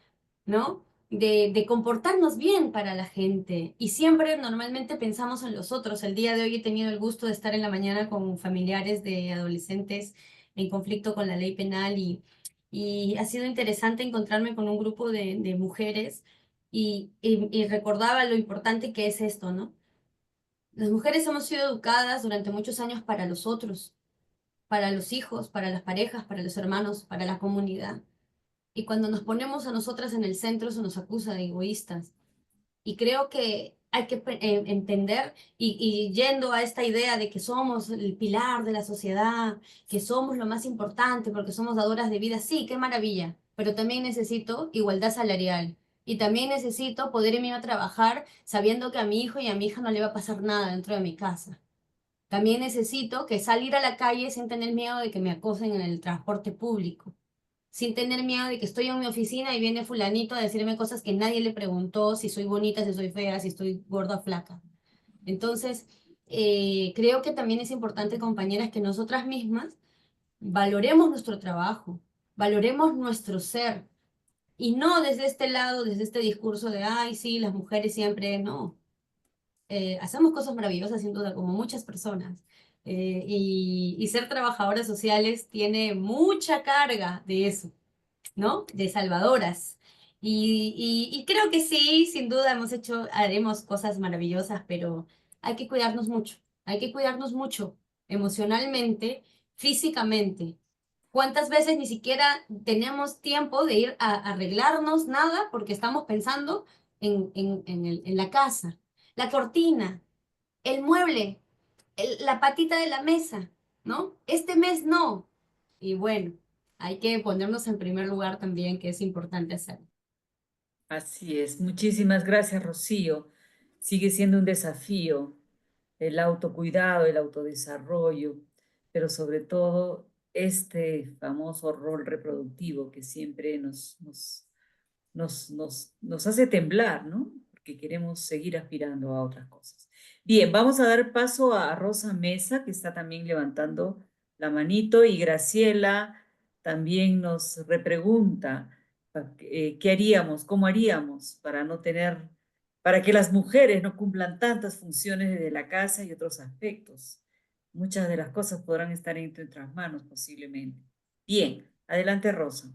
Speaker 6: ¿no? De comportarnos bien para la gente. Y siempre normalmente pensamos en los otros. El día de hoy he tenido el gusto de estar en la mañana con familiares de adolescentes en conflicto con la ley penal y ha sido interesante encontrarme con un grupo de mujeres y recordaba lo importante que es esto, ¿no? Las mujeres hemos sido educadas durante muchos años para los otros, para los hijos, para las parejas, para los hermanos, para la comunidad. Y cuando nos ponemos a nosotras en el centro se nos acusa de egoístas. Y creo que hay que entender y yendo a esta idea de que somos el pilar de la sociedad, que somos lo más importante porque somos dadoras de vida, sí, qué maravilla, pero también necesito igualdad salarial. Y también necesito poder irme a trabajar sabiendo que a mi hijo y a mi hija no le va a pasar nada dentro de mi casa. También necesito que salir a la calle sin tener miedo de que me acosen en el transporte público, sin tener miedo de que estoy en mi oficina y viene fulanito a decirme cosas que nadie le preguntó, si soy bonita, si soy fea, si estoy gorda o flaca. Entonces, creo que también es importante, compañeras, que nosotras mismas valoremos nuestro trabajo, valoremos nuestro ser, y no desde este lado, desde este discurso de, ay, sí, las mujeres siempre, no. Hacemos cosas maravillosas, sin duda, como muchas personas. Y ser trabajadoras sociales tiene mucha carga de eso, ¿no? De salvadoras. Y creo que sí, sin duda haremos cosas maravillosas, pero hay que cuidarnos mucho, hay que cuidarnos mucho emocionalmente, físicamente. ¿Cuántas veces ni siquiera tenemos tiempo de ir a arreglarnos nada porque estamos pensando en la casa? La cortina, el mueble, la patita de la mesa, ¿no? Este mes no. Y bueno, hay que ponernos en primer lugar también, que es importante hacerlo.
Speaker 2: Así es. Muchísimas gracias, Rocío. Sigue siendo un desafío el autocuidado, el autodesarrollo, pero sobre todo este famoso rol reproductivo que siempre nos hace temblar, ¿no? Porque queremos seguir aspirando a otras cosas. Bien, vamos a dar paso a Rosa Mesa, que está también levantando la manito, y Graciela también nos repregunta qué haríamos, cómo haríamos para no tener, para que las mujeres no cumplan tantas funciones desde la casa y otros aspectos. Muchas de las cosas podrán estar en nuestras manos posiblemente. Bien, adelante, Rosa.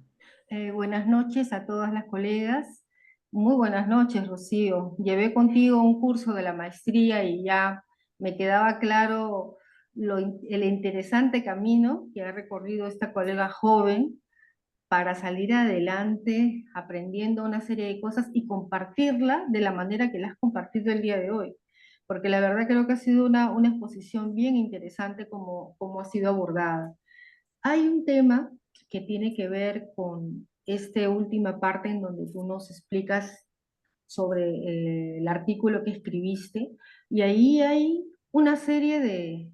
Speaker 8: Buenas noches a todas las colegas. Muy buenas noches, Rocío. Llevé contigo un curso de la maestría y ya me quedaba claro el interesante camino que ha recorrido esta colega joven para salir adelante aprendiendo una serie de cosas y compartirla de la manera que la has compartido el día de hoy. Porque la verdad creo que ha sido una exposición bien interesante como ha sido abordada. Hay un tema que tiene que ver con esta última parte en donde tú nos explicas sobre el artículo que escribiste, y ahí hay una serie de,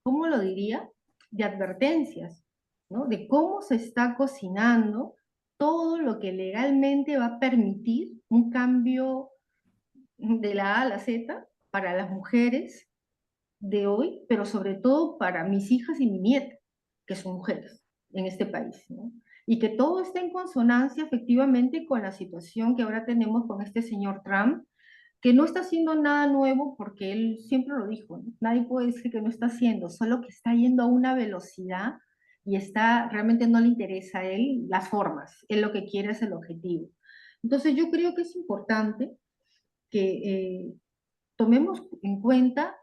Speaker 8: ¿cómo lo diría? De advertencias, ¿no? De cómo se está cocinando todo lo que legalmente va a permitir un cambio de la A a la Z para las mujeres de hoy, pero sobre todo para mis hijas y mi nieta, que son mujeres en este país, ¿no? Y que todo está en consonancia efectivamente con la situación que ahora tenemos con este señor Trump, que no está haciendo nada nuevo porque él siempre lo dijo, ¿no? Nadie puede decir que no está haciendo, solo que está yendo a una velocidad y está, realmente no le interesa a él las formas, él lo que quiere es el objetivo. Entonces yo creo que es importante que tomemos en cuenta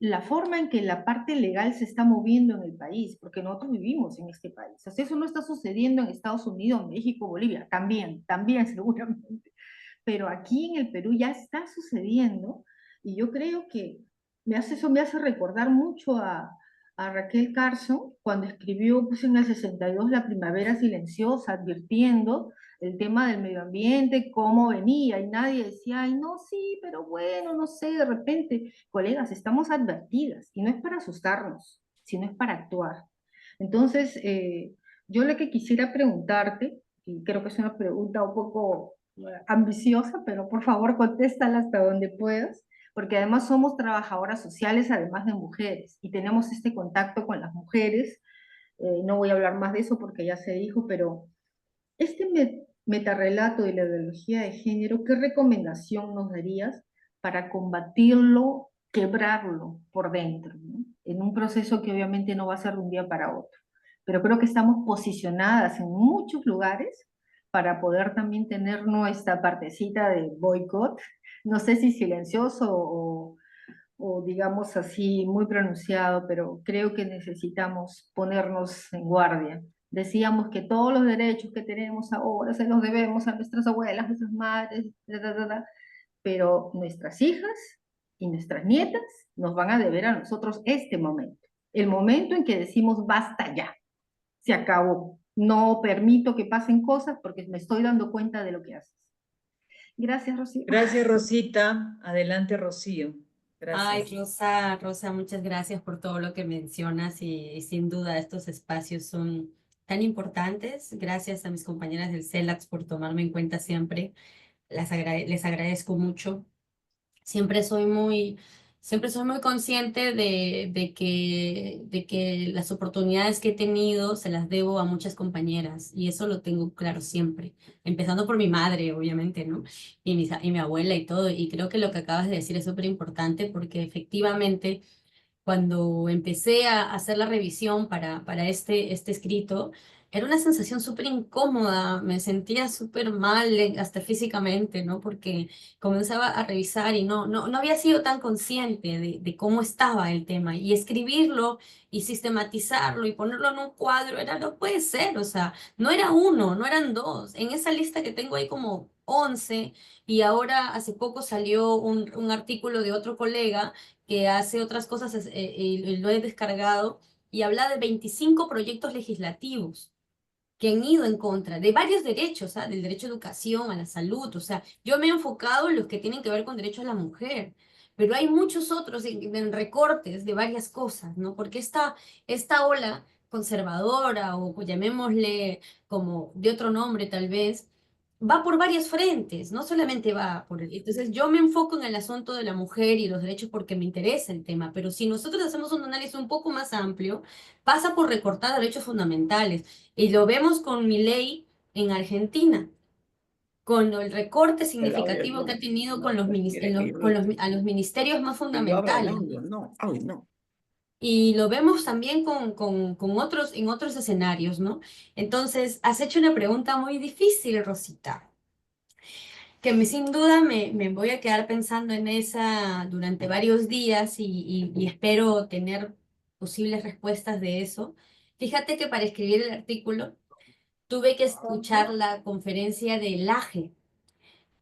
Speaker 8: la forma en que la parte legal se está moviendo en el país, porque nosotros vivimos en este país. O sea, eso no está sucediendo en Estados Unidos, México, Bolivia, también seguramente. Pero aquí en el Perú ya está sucediendo y yo creo que eso me hace recordar mucho a Raquel Carson cuando escribió pues, en el 62 La Primavera Silenciosa, advirtiendo el tema del medio ambiente, cómo venía, y nadie decía, ay, no, sí, pero bueno, no sé, de repente, colegas, estamos advertidas, y no es para asustarnos, sino es para actuar. Entonces, yo lo que quisiera preguntarte, y creo que es una pregunta un poco ambiciosa, pero por favor contéstala hasta donde puedas, porque además somos trabajadoras sociales, además de mujeres, y tenemos este contacto con las mujeres. No voy a hablar más de eso porque ya se dijo, pero este metarrelato y la ideología de género, ¿qué recomendación nos darías para combatirlo, quebrarlo por dentro, ¿no? En un proceso que obviamente no va a ser de un día para otro. Pero creo que estamos posicionadas en muchos lugares para poder también tener nuestra partecita de boicot, no sé si silencioso o digamos así muy pronunciado, pero creo que necesitamos ponernos en guardia. Decíamos que todos los derechos que tenemos ahora se los debemos a nuestras abuelas, nuestras madres, pero nuestras hijas y nuestras nietas nos van a deber a nosotros este momento, el momento en que decimos basta ya, se acabó, no permito que pasen cosas porque me estoy dando cuenta de lo que haces. Gracias, Rocío.
Speaker 2: Gracias, Rosita. Adelante, Rocío.
Speaker 6: Ay,
Speaker 2: Gracias.
Speaker 6: Rosa, muchas gracias por todo lo que mencionas y sin duda estos espacios son tan importantes. Gracias a mis compañeras del CELAX por tomarme en cuenta siempre. Les agradezco mucho. Siempre soy muy, siempre soy muy consciente de que las oportunidades que he tenido se las debo a muchas compañeras y eso lo tengo claro siempre, empezando por mi madre, obviamente, ¿no? Y mi abuela y todo. Y creo que lo que acabas de decir es súper importante porque efectivamente cuando empecé a hacer la revisión para este escrito, era una sensación súper incómoda, me sentía súper mal hasta físicamente, ¿no? Porque comenzaba a revisar y no había sido tan consciente de cómo estaba el tema. Y escribirlo y sistematizarlo y ponerlo en un cuadro no puede ser, o sea, no era uno, no eran dos. En esa lista que tengo hay como 11 y ahora hace poco salió un artículo de otro colega que hace otras cosas y lo he descargado y habla de 25 proyectos legislativos que han ido en contra de varios derechos, ¿ah? Del derecho a educación, a la salud, o sea, yo me he enfocado en los que tienen que ver con derechos a la mujer, pero hay muchos otros en recortes de varias cosas, ¿no? Porque esta ola conservadora o llamémosle como de otro nombre tal vez, va por varios frentes, no solamente va por el... Entonces yo me enfoco en el asunto de la mujer y los derechos porque me interesa el tema, pero si nosotros hacemos un análisis un poco más amplio, pasa por recortar derechos fundamentales. Y lo vemos con Milei en Argentina, con el recorte significativo que ha tenido con los, a los ministerios más fundamentales. Y lo vemos también con otros, en otros escenarios, ¿no? Entonces, has hecho una pregunta muy difícil, Rosita, que sin duda me voy a quedar pensando en esa durante varios días y espero tener posibles respuestas de eso. Fíjate que para escribir el artículo tuve que escuchar la conferencia de Laje.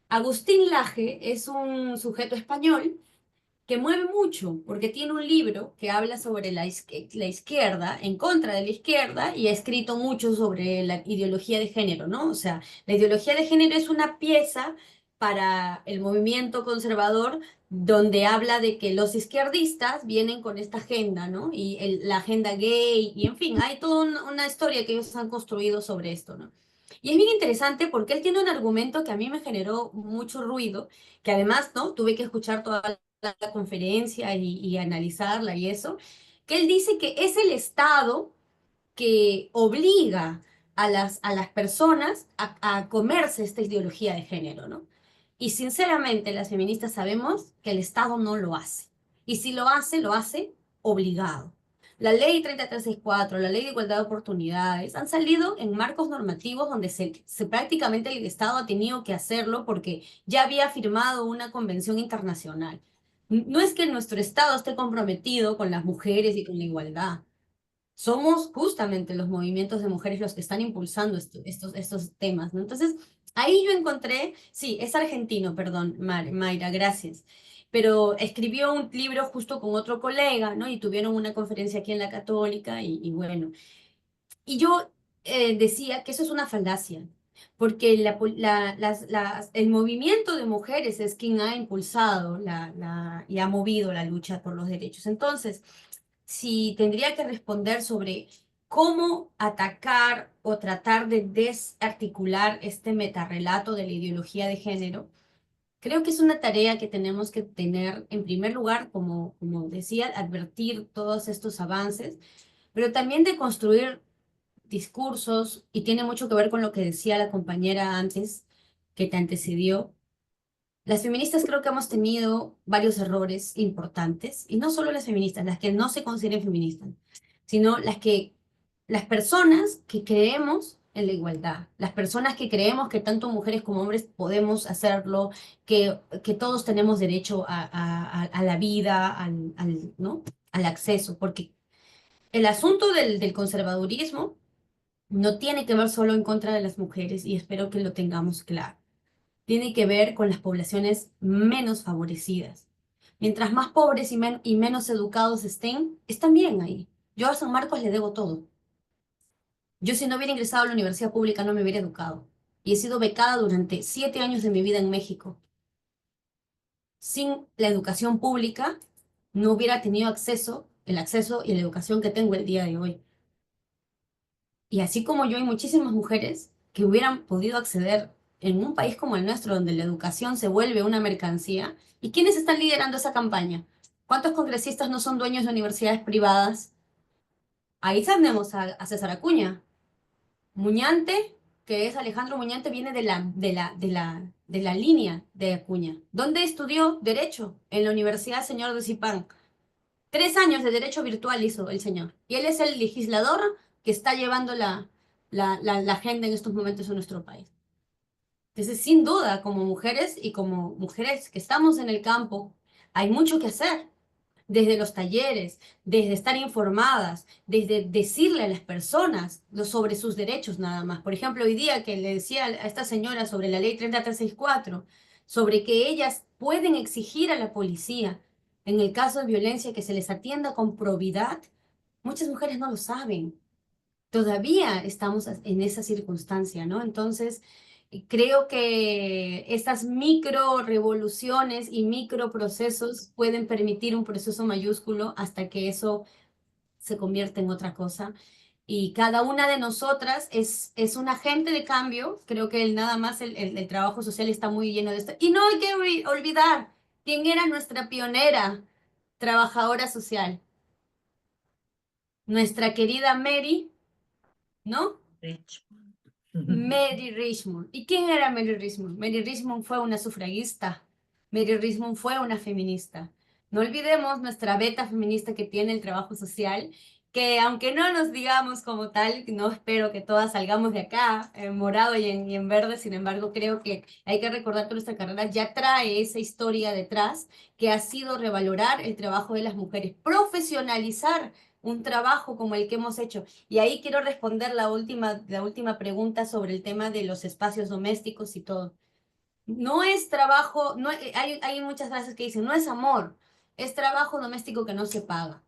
Speaker 6: Agustín Laje es un sujeto español que mueve mucho, porque tiene un libro que habla sobre la izquierda, en contra de la izquierda, y ha escrito mucho sobre la ideología de género, ¿no? O sea, la ideología de género es una pieza para el movimiento conservador, donde habla de que los izquierdistas vienen con esta agenda, ¿no? Y la agenda gay, y en fin, hay toda una historia que ellos han construido sobre esto, ¿no? Y es bien interesante porque él tiene un argumento que a mí me generó mucho ruido, que además, ¿no? Tuve que escuchar toda la conferencia y analizarla y eso, que él dice que es el Estado que obliga a las personas a comerse esta ideología de género, ¿no? Y sinceramente, las feministas sabemos que el Estado no lo hace. Y si lo hace obligado. La ley 3364, la ley de igualdad de oportunidades, han salido en marcos normativos donde prácticamente el Estado ha tenido que hacerlo porque ya había firmado una convención internacional. No es que nuestro Estado esté comprometido con las mujeres y con la igualdad. Somos justamente los movimientos de mujeres los que están impulsando estos temas, ¿no? Entonces, ahí yo encontré, sí, es argentino, perdón, Mayra, gracias, pero escribió un libro justo con otro colega, ¿no? Y tuvieron una conferencia aquí en la Católica y bueno. Y yo decía que eso es una falacia, porque el movimiento de mujeres es quien ha impulsado y ha movido la lucha por los derechos. Entonces, si tendría que responder sobre cómo atacar o tratar de desarticular este metarrelato de la ideología de género, creo que es una tarea que tenemos que tener en primer lugar, como decía, advertir todos estos avances, pero también de construir discursos, y tiene mucho que ver con lo que decía la compañera antes, que te antecedió. Las feministas creo que hemos tenido varios errores importantes, y no solo las feministas, las que no se consideren feministas, sino las personas que creemos en la igualdad, las personas que creemos que tanto mujeres como hombres podemos hacerlo, que todos tenemos derecho a la vida, ¿no? Al acceso, porque el asunto del conservadurismo no tiene que ver solo en contra de las mujeres, y espero que lo tengamos claro. Tiene que ver con las poblaciones menos favorecidas. Mientras más pobres y menos educados están bien ahí. Yo a San Marcos le debo todo. Yo si no hubiera ingresado a la universidad pública no me hubiera educado. Y he sido becada durante 7 años de mi vida en México. Sin la educación pública no hubiera tenido el acceso y la educación que tengo el día de hoy. Y así como yo, hay muchísimas mujeres que hubieran podido acceder en un país como el nuestro, donde la educación se vuelve una mercancía. ¿Y quiénes están liderando esa campaña? ¿Cuántos congresistas no son dueños de universidades privadas? Ahí tenemos a César Acuña. Muñante, que es Alejandro Muñante, viene de la línea de Acuña. ¿Dónde estudió Derecho? En la Universidad Señor de Zipán. 3 años de Derecho Virtual hizo el señor. Y él es el legislador que está llevando la agenda en estos momentos en nuestro país. Entonces, sin duda, como mujeres y como mujeres que estamos en el campo, hay mucho que hacer. Desde los talleres, desde estar informadas, desde decirle a las personas sobre sus derechos nada más. Por ejemplo, hoy día que le decía a esta señora sobre la ley 3364, sobre que ellas pueden exigir a la policía, en el caso de violencia, que se les atienda con probidad, muchas mujeres no lo saben. Todavía estamos en esa circunstancia, ¿no? Entonces, creo que estas micro revoluciones y micro procesos pueden permitir un proceso mayúsculo hasta que eso se convierte en otra cosa. Y cada una de nosotras es un agente de cambio. Creo que nada más el trabajo social está muy lleno de esto. Y no hay que olvidar quién era nuestra pionera trabajadora social. Nuestra querida Mary, ¿no? Mary Richmond. ¿Y quién era Mary Richmond? Mary Richmond fue una sufragista. Mary Richmond fue una feminista. No olvidemos nuestra beta feminista que tiene el trabajo social, que aunque no nos digamos como tal, no espero que todas salgamos de acá en morado y en verde, sin embargo, creo que hay que recordar que nuestra carrera ya trae esa historia detrás, que ha sido revalorar el trabajo de las mujeres, profesionalizar un trabajo como el que hemos hecho. Y ahí quiero responder la última pregunta sobre el tema de los espacios domésticos y todo. No es trabajo, no, hay muchas frases que dicen, no es amor, es trabajo doméstico que no se paga.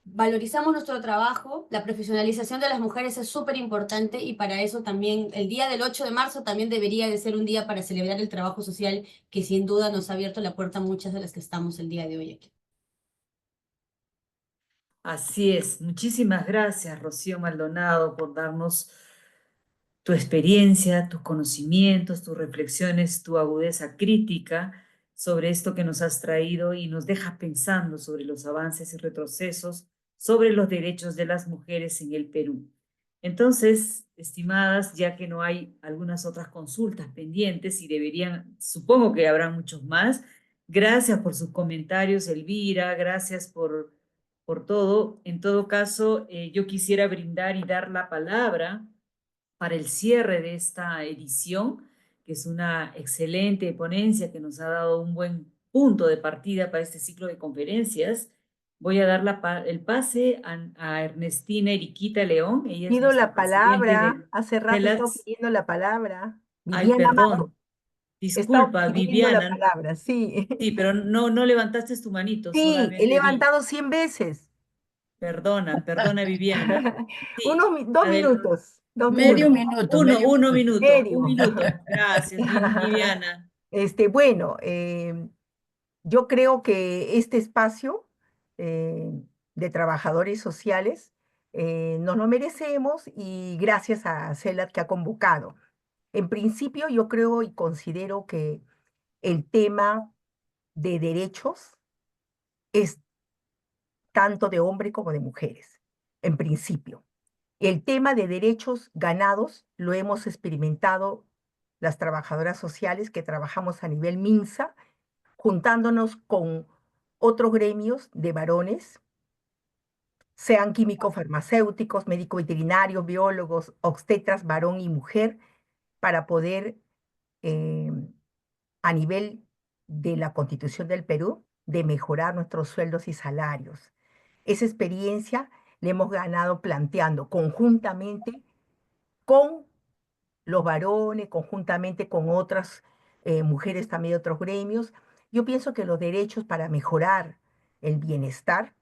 Speaker 6: valorizamos nuestro trabajo, la profesionalización de las mujeres es súper importante y para eso también el día del 8 de marzo también debería de ser un día para celebrar el trabajo social que sin duda nos ha abierto la puerta a muchas de las que estamos el día de hoy aquí.
Speaker 2: Así es. Muchísimas gracias, Rocío Maldonado, por darnos tu experiencia, tus conocimientos, tus reflexiones, tu agudeza crítica sobre esto que nos has traído y nos deja pensando sobre los avances y retrocesos sobre los derechos de las mujeres en el Perú. Entonces, estimadas, ya que no hay algunas otras consultas pendientes y deberían, supongo que habrá muchos más, gracias por sus comentarios, Elvira, gracias por todo. En todo caso, yo quisiera brindar y dar la palabra para el cierre de esta edición, que es una excelente ponencia que nos ha dado un buen punto de partida para este ciclo de conferencias. Voy a dar el pase a Ernestina Eriquita León. Ella es
Speaker 9: Pido la
Speaker 2: nuestra presidente
Speaker 9: palabra,
Speaker 2: de
Speaker 9: hace rato estoy
Speaker 2: CELATS.
Speaker 9: pidiendo la palabra.
Speaker 2: Ay,
Speaker 9: Viviana Amado,
Speaker 2: perdón,
Speaker 9: he estado
Speaker 2: disculpa,
Speaker 9: pidiendo la
Speaker 2: Viviana.
Speaker 9: palabra, sí.
Speaker 2: Sí, pero no levantaste tu manito,
Speaker 9: Sí, he
Speaker 2: solamente vi.
Speaker 9: levantado 100 veces.
Speaker 2: Perdona, Viviana. Sí,
Speaker 9: 2 minutos, 2
Speaker 10: Medio
Speaker 9: minutos,
Speaker 10: minuto, medio
Speaker 2: uno
Speaker 10: minuto.
Speaker 2: minuto,
Speaker 9: medio.
Speaker 2: un minuto. Gracias, Viviana.
Speaker 9: Bueno, yo creo que este espacio eh, de trabajadores sociales nos lo merecemos y gracias a CELAT que ha convocado. En principio, yo creo y considero que el tema de derechos es tanto de hombres como de mujeres, en principio. El tema de derechos ganados lo hemos experimentado las trabajadoras sociales que trabajamos a nivel MINSA, juntándonos con otros gremios de varones, sean químicos farmacéuticos, médicos veterinarios, biólogos, obstetras, varón y mujer, para poder, eh, a nivel de la Constitución del Perú, de mejorar nuestros sueldos y salarios. Esa experiencia la hemos ganado planteando conjuntamente con los varones, conjuntamente con otras mujeres también de otros gremios. Yo pienso que los derechos para mejorar el bienestar,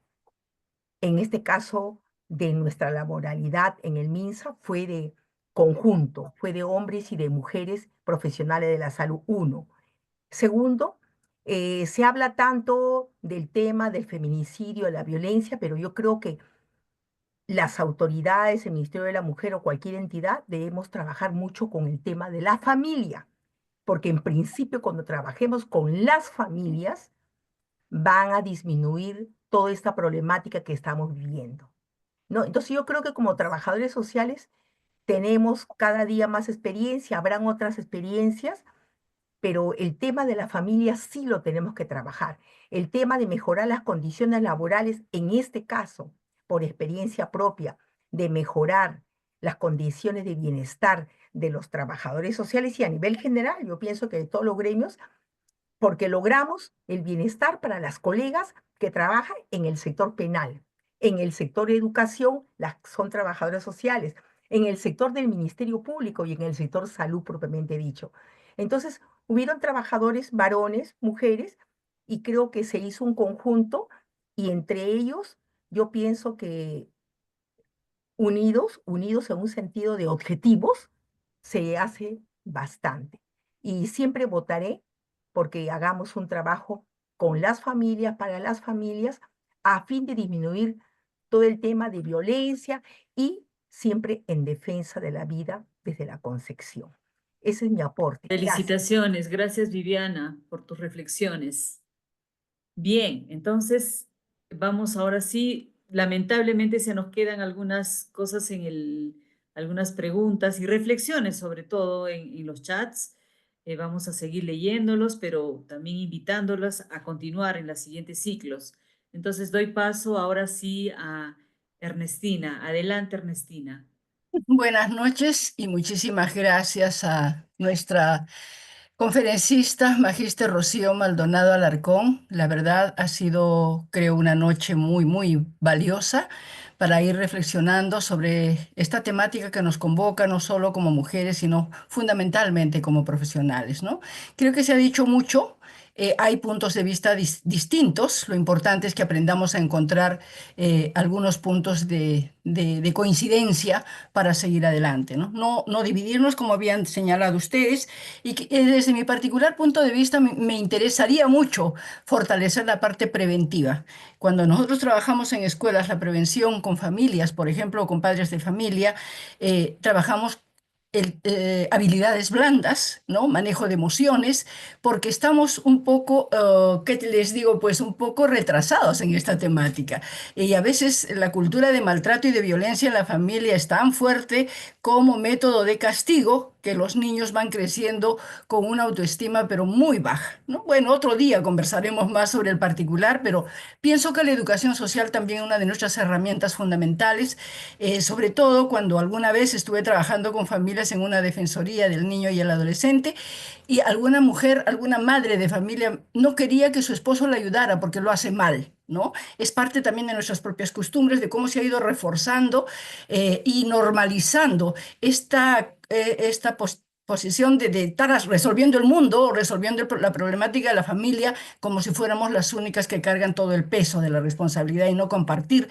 Speaker 9: en este caso de nuestra laboralidad en el MINSA, fue de conjunto, fue de hombres y de mujeres profesionales de la salud, uno. Segundo, se habla tanto del tema del feminicidio, de la violencia, pero yo creo que las autoridades, el Ministerio de la Mujer o cualquier entidad debemos trabajar mucho con el tema de la familia, porque en principio cuando trabajemos con las familias van a disminuir toda esta problemática que estamos viviendo, ¿no? Entonces yo creo que como trabajadores sociales tenemos cada día más experiencia, habrán otras experiencias, pero el tema de la familia sí lo tenemos que trabajar. El tema de mejorar las condiciones laborales, en este caso, por experiencia propia, de mejorar las condiciones de bienestar de los trabajadores sociales y a nivel general, yo pienso que de todos los gremios, porque logramos el bienestar para las colegas que trabajan en el sector penal, en el sector de educación, las son trabajadoras sociales, en el sector del Ministerio Público y en el sector salud propiamente dicho. Entonces, hubieron trabajadores varones, mujeres, y creo que se hizo un conjunto y entre ellos yo pienso que unidos en un sentido de objetivos, se hace bastante. Y siempre votaré porque hagamos un trabajo con las familias, para las familias, a fin de disminuir todo el tema de violencia y siempre en defensa de la vida desde la concepción. Ese es mi aporte. Gracias.
Speaker 2: Felicitaciones, gracias Viviana por tus reflexiones. Bien, entonces vamos ahora sí, lamentablemente se nos quedan algunas cosas algunas preguntas y reflexiones sobre todo en los chats. Vamos a seguir leyéndolos, pero también invitándolas a continuar en los siguientes ciclos. Entonces doy paso ahora sí a Ernestina. Adelante, Ernestina.
Speaker 10: Buenas noches y muchísimas gracias a nuestra conferencista, Magíster Rocío Maldonado Alarcón. La verdad ha sido, creo, una noche muy, muy valiosa para ir reflexionando sobre esta temática que nos convoca no solo como mujeres, sino fundamentalmente como profesionales, ¿no? Creo que se ha dicho mucho hay puntos de vista distintos. Lo importante es que aprendamos a encontrar algunos puntos de coincidencia para seguir adelante, ¿no? No dividirnos como habían señalado ustedes y que, desde mi particular punto de vista me interesaría mucho fortalecer la parte preventiva. Cuando nosotros trabajamos en escuelas, la prevención con familias, por ejemplo, con padres de familia, trabajamos habilidades blandas, ¿no? Manejo de emociones, porque estamos un poco, ¿qué les digo? Pues un poco retrasados en esta temática. Y a veces la cultura de maltrato y de violencia en la familia es tan fuerte como método de castigo que los niños van creciendo con una autoestima pero muy baja, ¿no? Bueno, otro día conversaremos más sobre el particular, pero pienso que la educación social también es una de nuestras herramientas fundamentales, sobre todo cuando alguna vez estuve trabajando con familias en una defensoría del niño y el adolescente y alguna mujer, alguna madre de familia no quería que su esposo la ayudara porque lo hace mal, ¿no? Es parte también de nuestras propias costumbres, de cómo se ha ido reforzando y normalizando esta posición de estar resolviendo el mundo o resolviendo la problemática de la familia como si fuéramos las únicas que cargan todo el peso de la responsabilidad y no compartir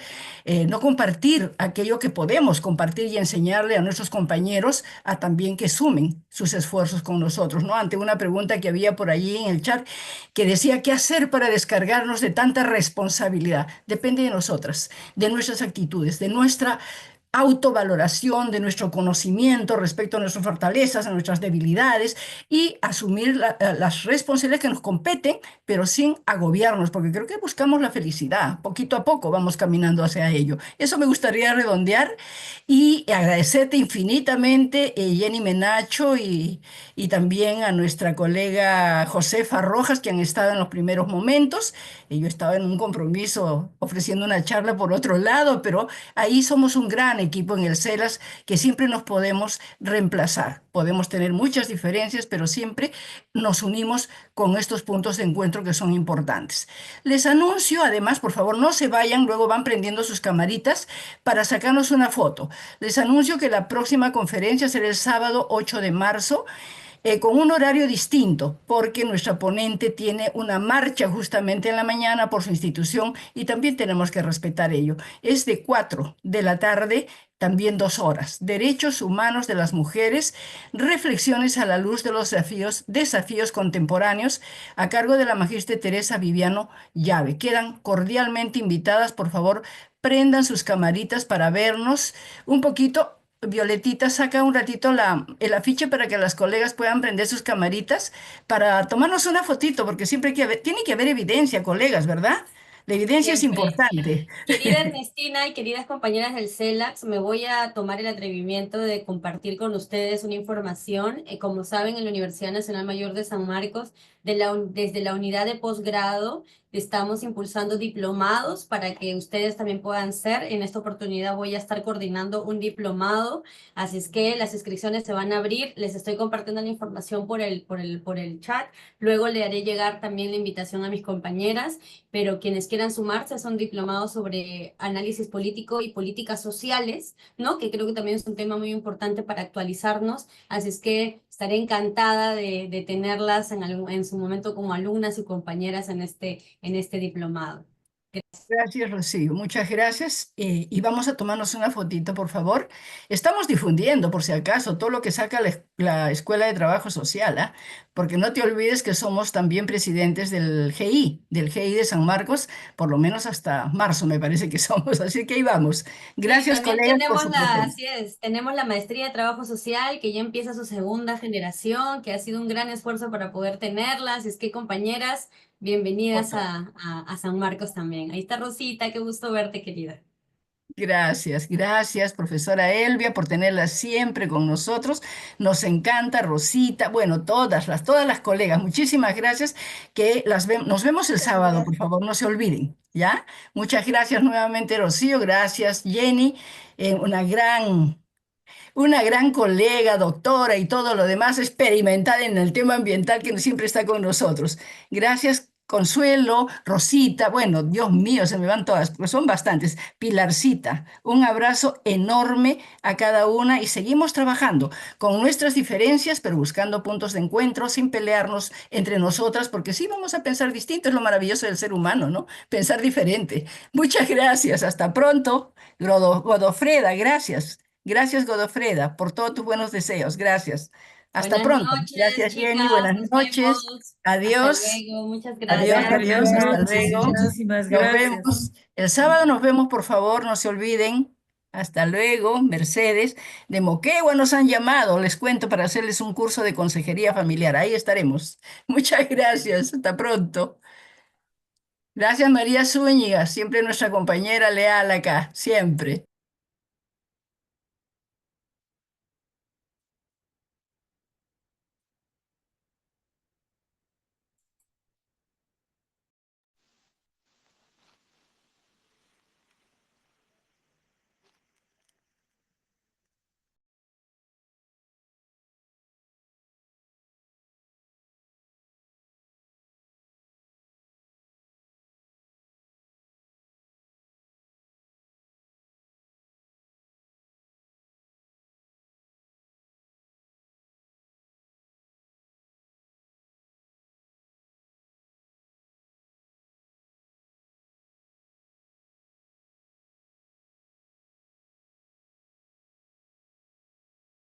Speaker 10: aquello que podemos compartir y enseñarle a nuestros compañeros a también que sumen sus esfuerzos con nosotros, ¿no? Ante una pregunta que había por allí en el chat que decía, ¿qué hacer para descargarnos de tanta responsabilidad? Depende de nosotras, de nuestras actitudes, de nuestra autovaloración, de nuestro conocimiento respecto a nuestras fortalezas, a nuestras debilidades y asumir las responsabilidades que nos competen, pero sin agobiarnos, porque creo que buscamos la felicidad. Poquito a poco vamos caminando hacia ello. Eso me gustaría redondear y agradecerte infinitamente, Jenny Menacho, y también a nuestra colega Josefa Rojas, que han estado en los primeros momentos. Yo estaba en un compromiso ofreciendo una charla por otro lado, pero ahí somos un gran equipo en el CELAS que siempre nos podemos reemplazar. Podemos tener muchas diferencias, pero siempre nos unimos con estos puntos de encuentro que son importantes. Les anuncio, además, por favor, no se vayan, luego van prendiendo sus camaritas para sacarnos una foto. Les anuncio que la próxima conferencia será el sábado 8 de marzo con un horario distinto, porque nuestra ponente tiene una marcha justamente en la mañana por su institución y también tenemos que respetar ello. Es de 4 de la tarde, también 2 horas. Derechos humanos de las mujeres, reflexiones a la luz de los desafíos contemporáneos, a cargo de la magíster Teresa Viviano Llave. Quedan cordialmente invitadas, por favor, prendan sus camaritas para vernos un poquito. Violetita, saca un ratito el afiche para que las colegas puedan prender sus camaritas para tomarnos una fotito, porque siempre tiene que haber evidencia, colegas, ¿verdad? La evidencia es
Speaker 6: Siempre.
Speaker 10: importante.
Speaker 6: Querida Ernestina y queridas compañeras del CELAX, me voy a tomar el atrevimiento de compartir con ustedes una información. Como saben, en la Universidad Nacional Mayor de San Marcos, desde la unidad de posgrado, estamos impulsando diplomados para que ustedes también puedan ser. En esta oportunidad voy a estar coordinando un diplomado, así es que las inscripciones se van a abrir. Les estoy compartiendo la información por el chat. Luego le haré llegar también la invitación a mis compañeras, pero quienes quieran sumarse son diplomados sobre análisis político y políticas sociales, ¿no? Que creo que también es un tema muy importante para actualizarnos, así es que estaré encantada de tenerlas en su momento como alumnas y compañeras en este diplomado.
Speaker 10: Gracias, Rocío. Muchas gracias. Y vamos a tomarnos una fotito, por favor. Estamos difundiendo, por si acaso, todo lo que saca la Escuela de Trabajo Social, ¿ah? Porque no te olvides que somos también presidentes del GI de San Marcos, por lo menos hasta marzo me parece que somos. Así que ahí vamos. Gracias,
Speaker 6: Sí, también
Speaker 10: colegas, por su presencia.
Speaker 6: así es, tenemos la maestría de trabajo social que ya empieza su segunda generación, que ha sido un gran esfuerzo para poder tenerlas. Es que compañeras, bienvenidas a San Marcos también. Ahí está Rosita, qué gusto verte, querida.
Speaker 10: Gracias, profesora Elvia, por tenerla siempre con nosotros. Nos encanta, Rosita, bueno, todas las colegas, muchísimas gracias, nos vemos el sábado, por favor, no se olviden, ¿ya? Muchas gracias nuevamente, Rocío, gracias, Jenny, una gran colega, doctora y todo lo demás, experimentada en el tema ambiental que siempre está con nosotros. Gracias. Consuelo, Rosita, bueno, Dios mío, se me van todas, pues son bastantes. Pilarcita, un abrazo enorme a cada una y seguimos trabajando con nuestras diferencias, pero buscando puntos de encuentro sin pelearnos entre nosotras, porque sí vamos a pensar distinto, es lo maravilloso del ser humano, ¿no? Pensar diferente. Muchas gracias, hasta pronto. Godofreda, gracias. Gracias, Godofreda, por todos tus buenos deseos. Gracias. Hasta
Speaker 6: Buenas
Speaker 10: pronto.
Speaker 6: noches,
Speaker 10: Gracias, Jenny.
Speaker 6: chicas.
Speaker 10: Buenas
Speaker 6: Nos
Speaker 10: noches.
Speaker 6: vemos.
Speaker 10: Adiós.
Speaker 6: Hasta luego. Muchas
Speaker 10: Adiós,
Speaker 6: gracias.
Speaker 2: Buenas
Speaker 10: adiós, hasta
Speaker 2: noches,
Speaker 10: luego.
Speaker 2: muchísimas
Speaker 10: Nos
Speaker 2: gracias.
Speaker 10: vemos. El sábado nos vemos, por favor, no se olviden. Hasta luego, Mercedes. De Moquegua nos han llamado, les cuento, para hacerles un curso de consejería familiar. Ahí estaremos. Muchas gracias. Hasta pronto. Gracias, María Zúñiga, siempre nuestra compañera leal acá, siempre.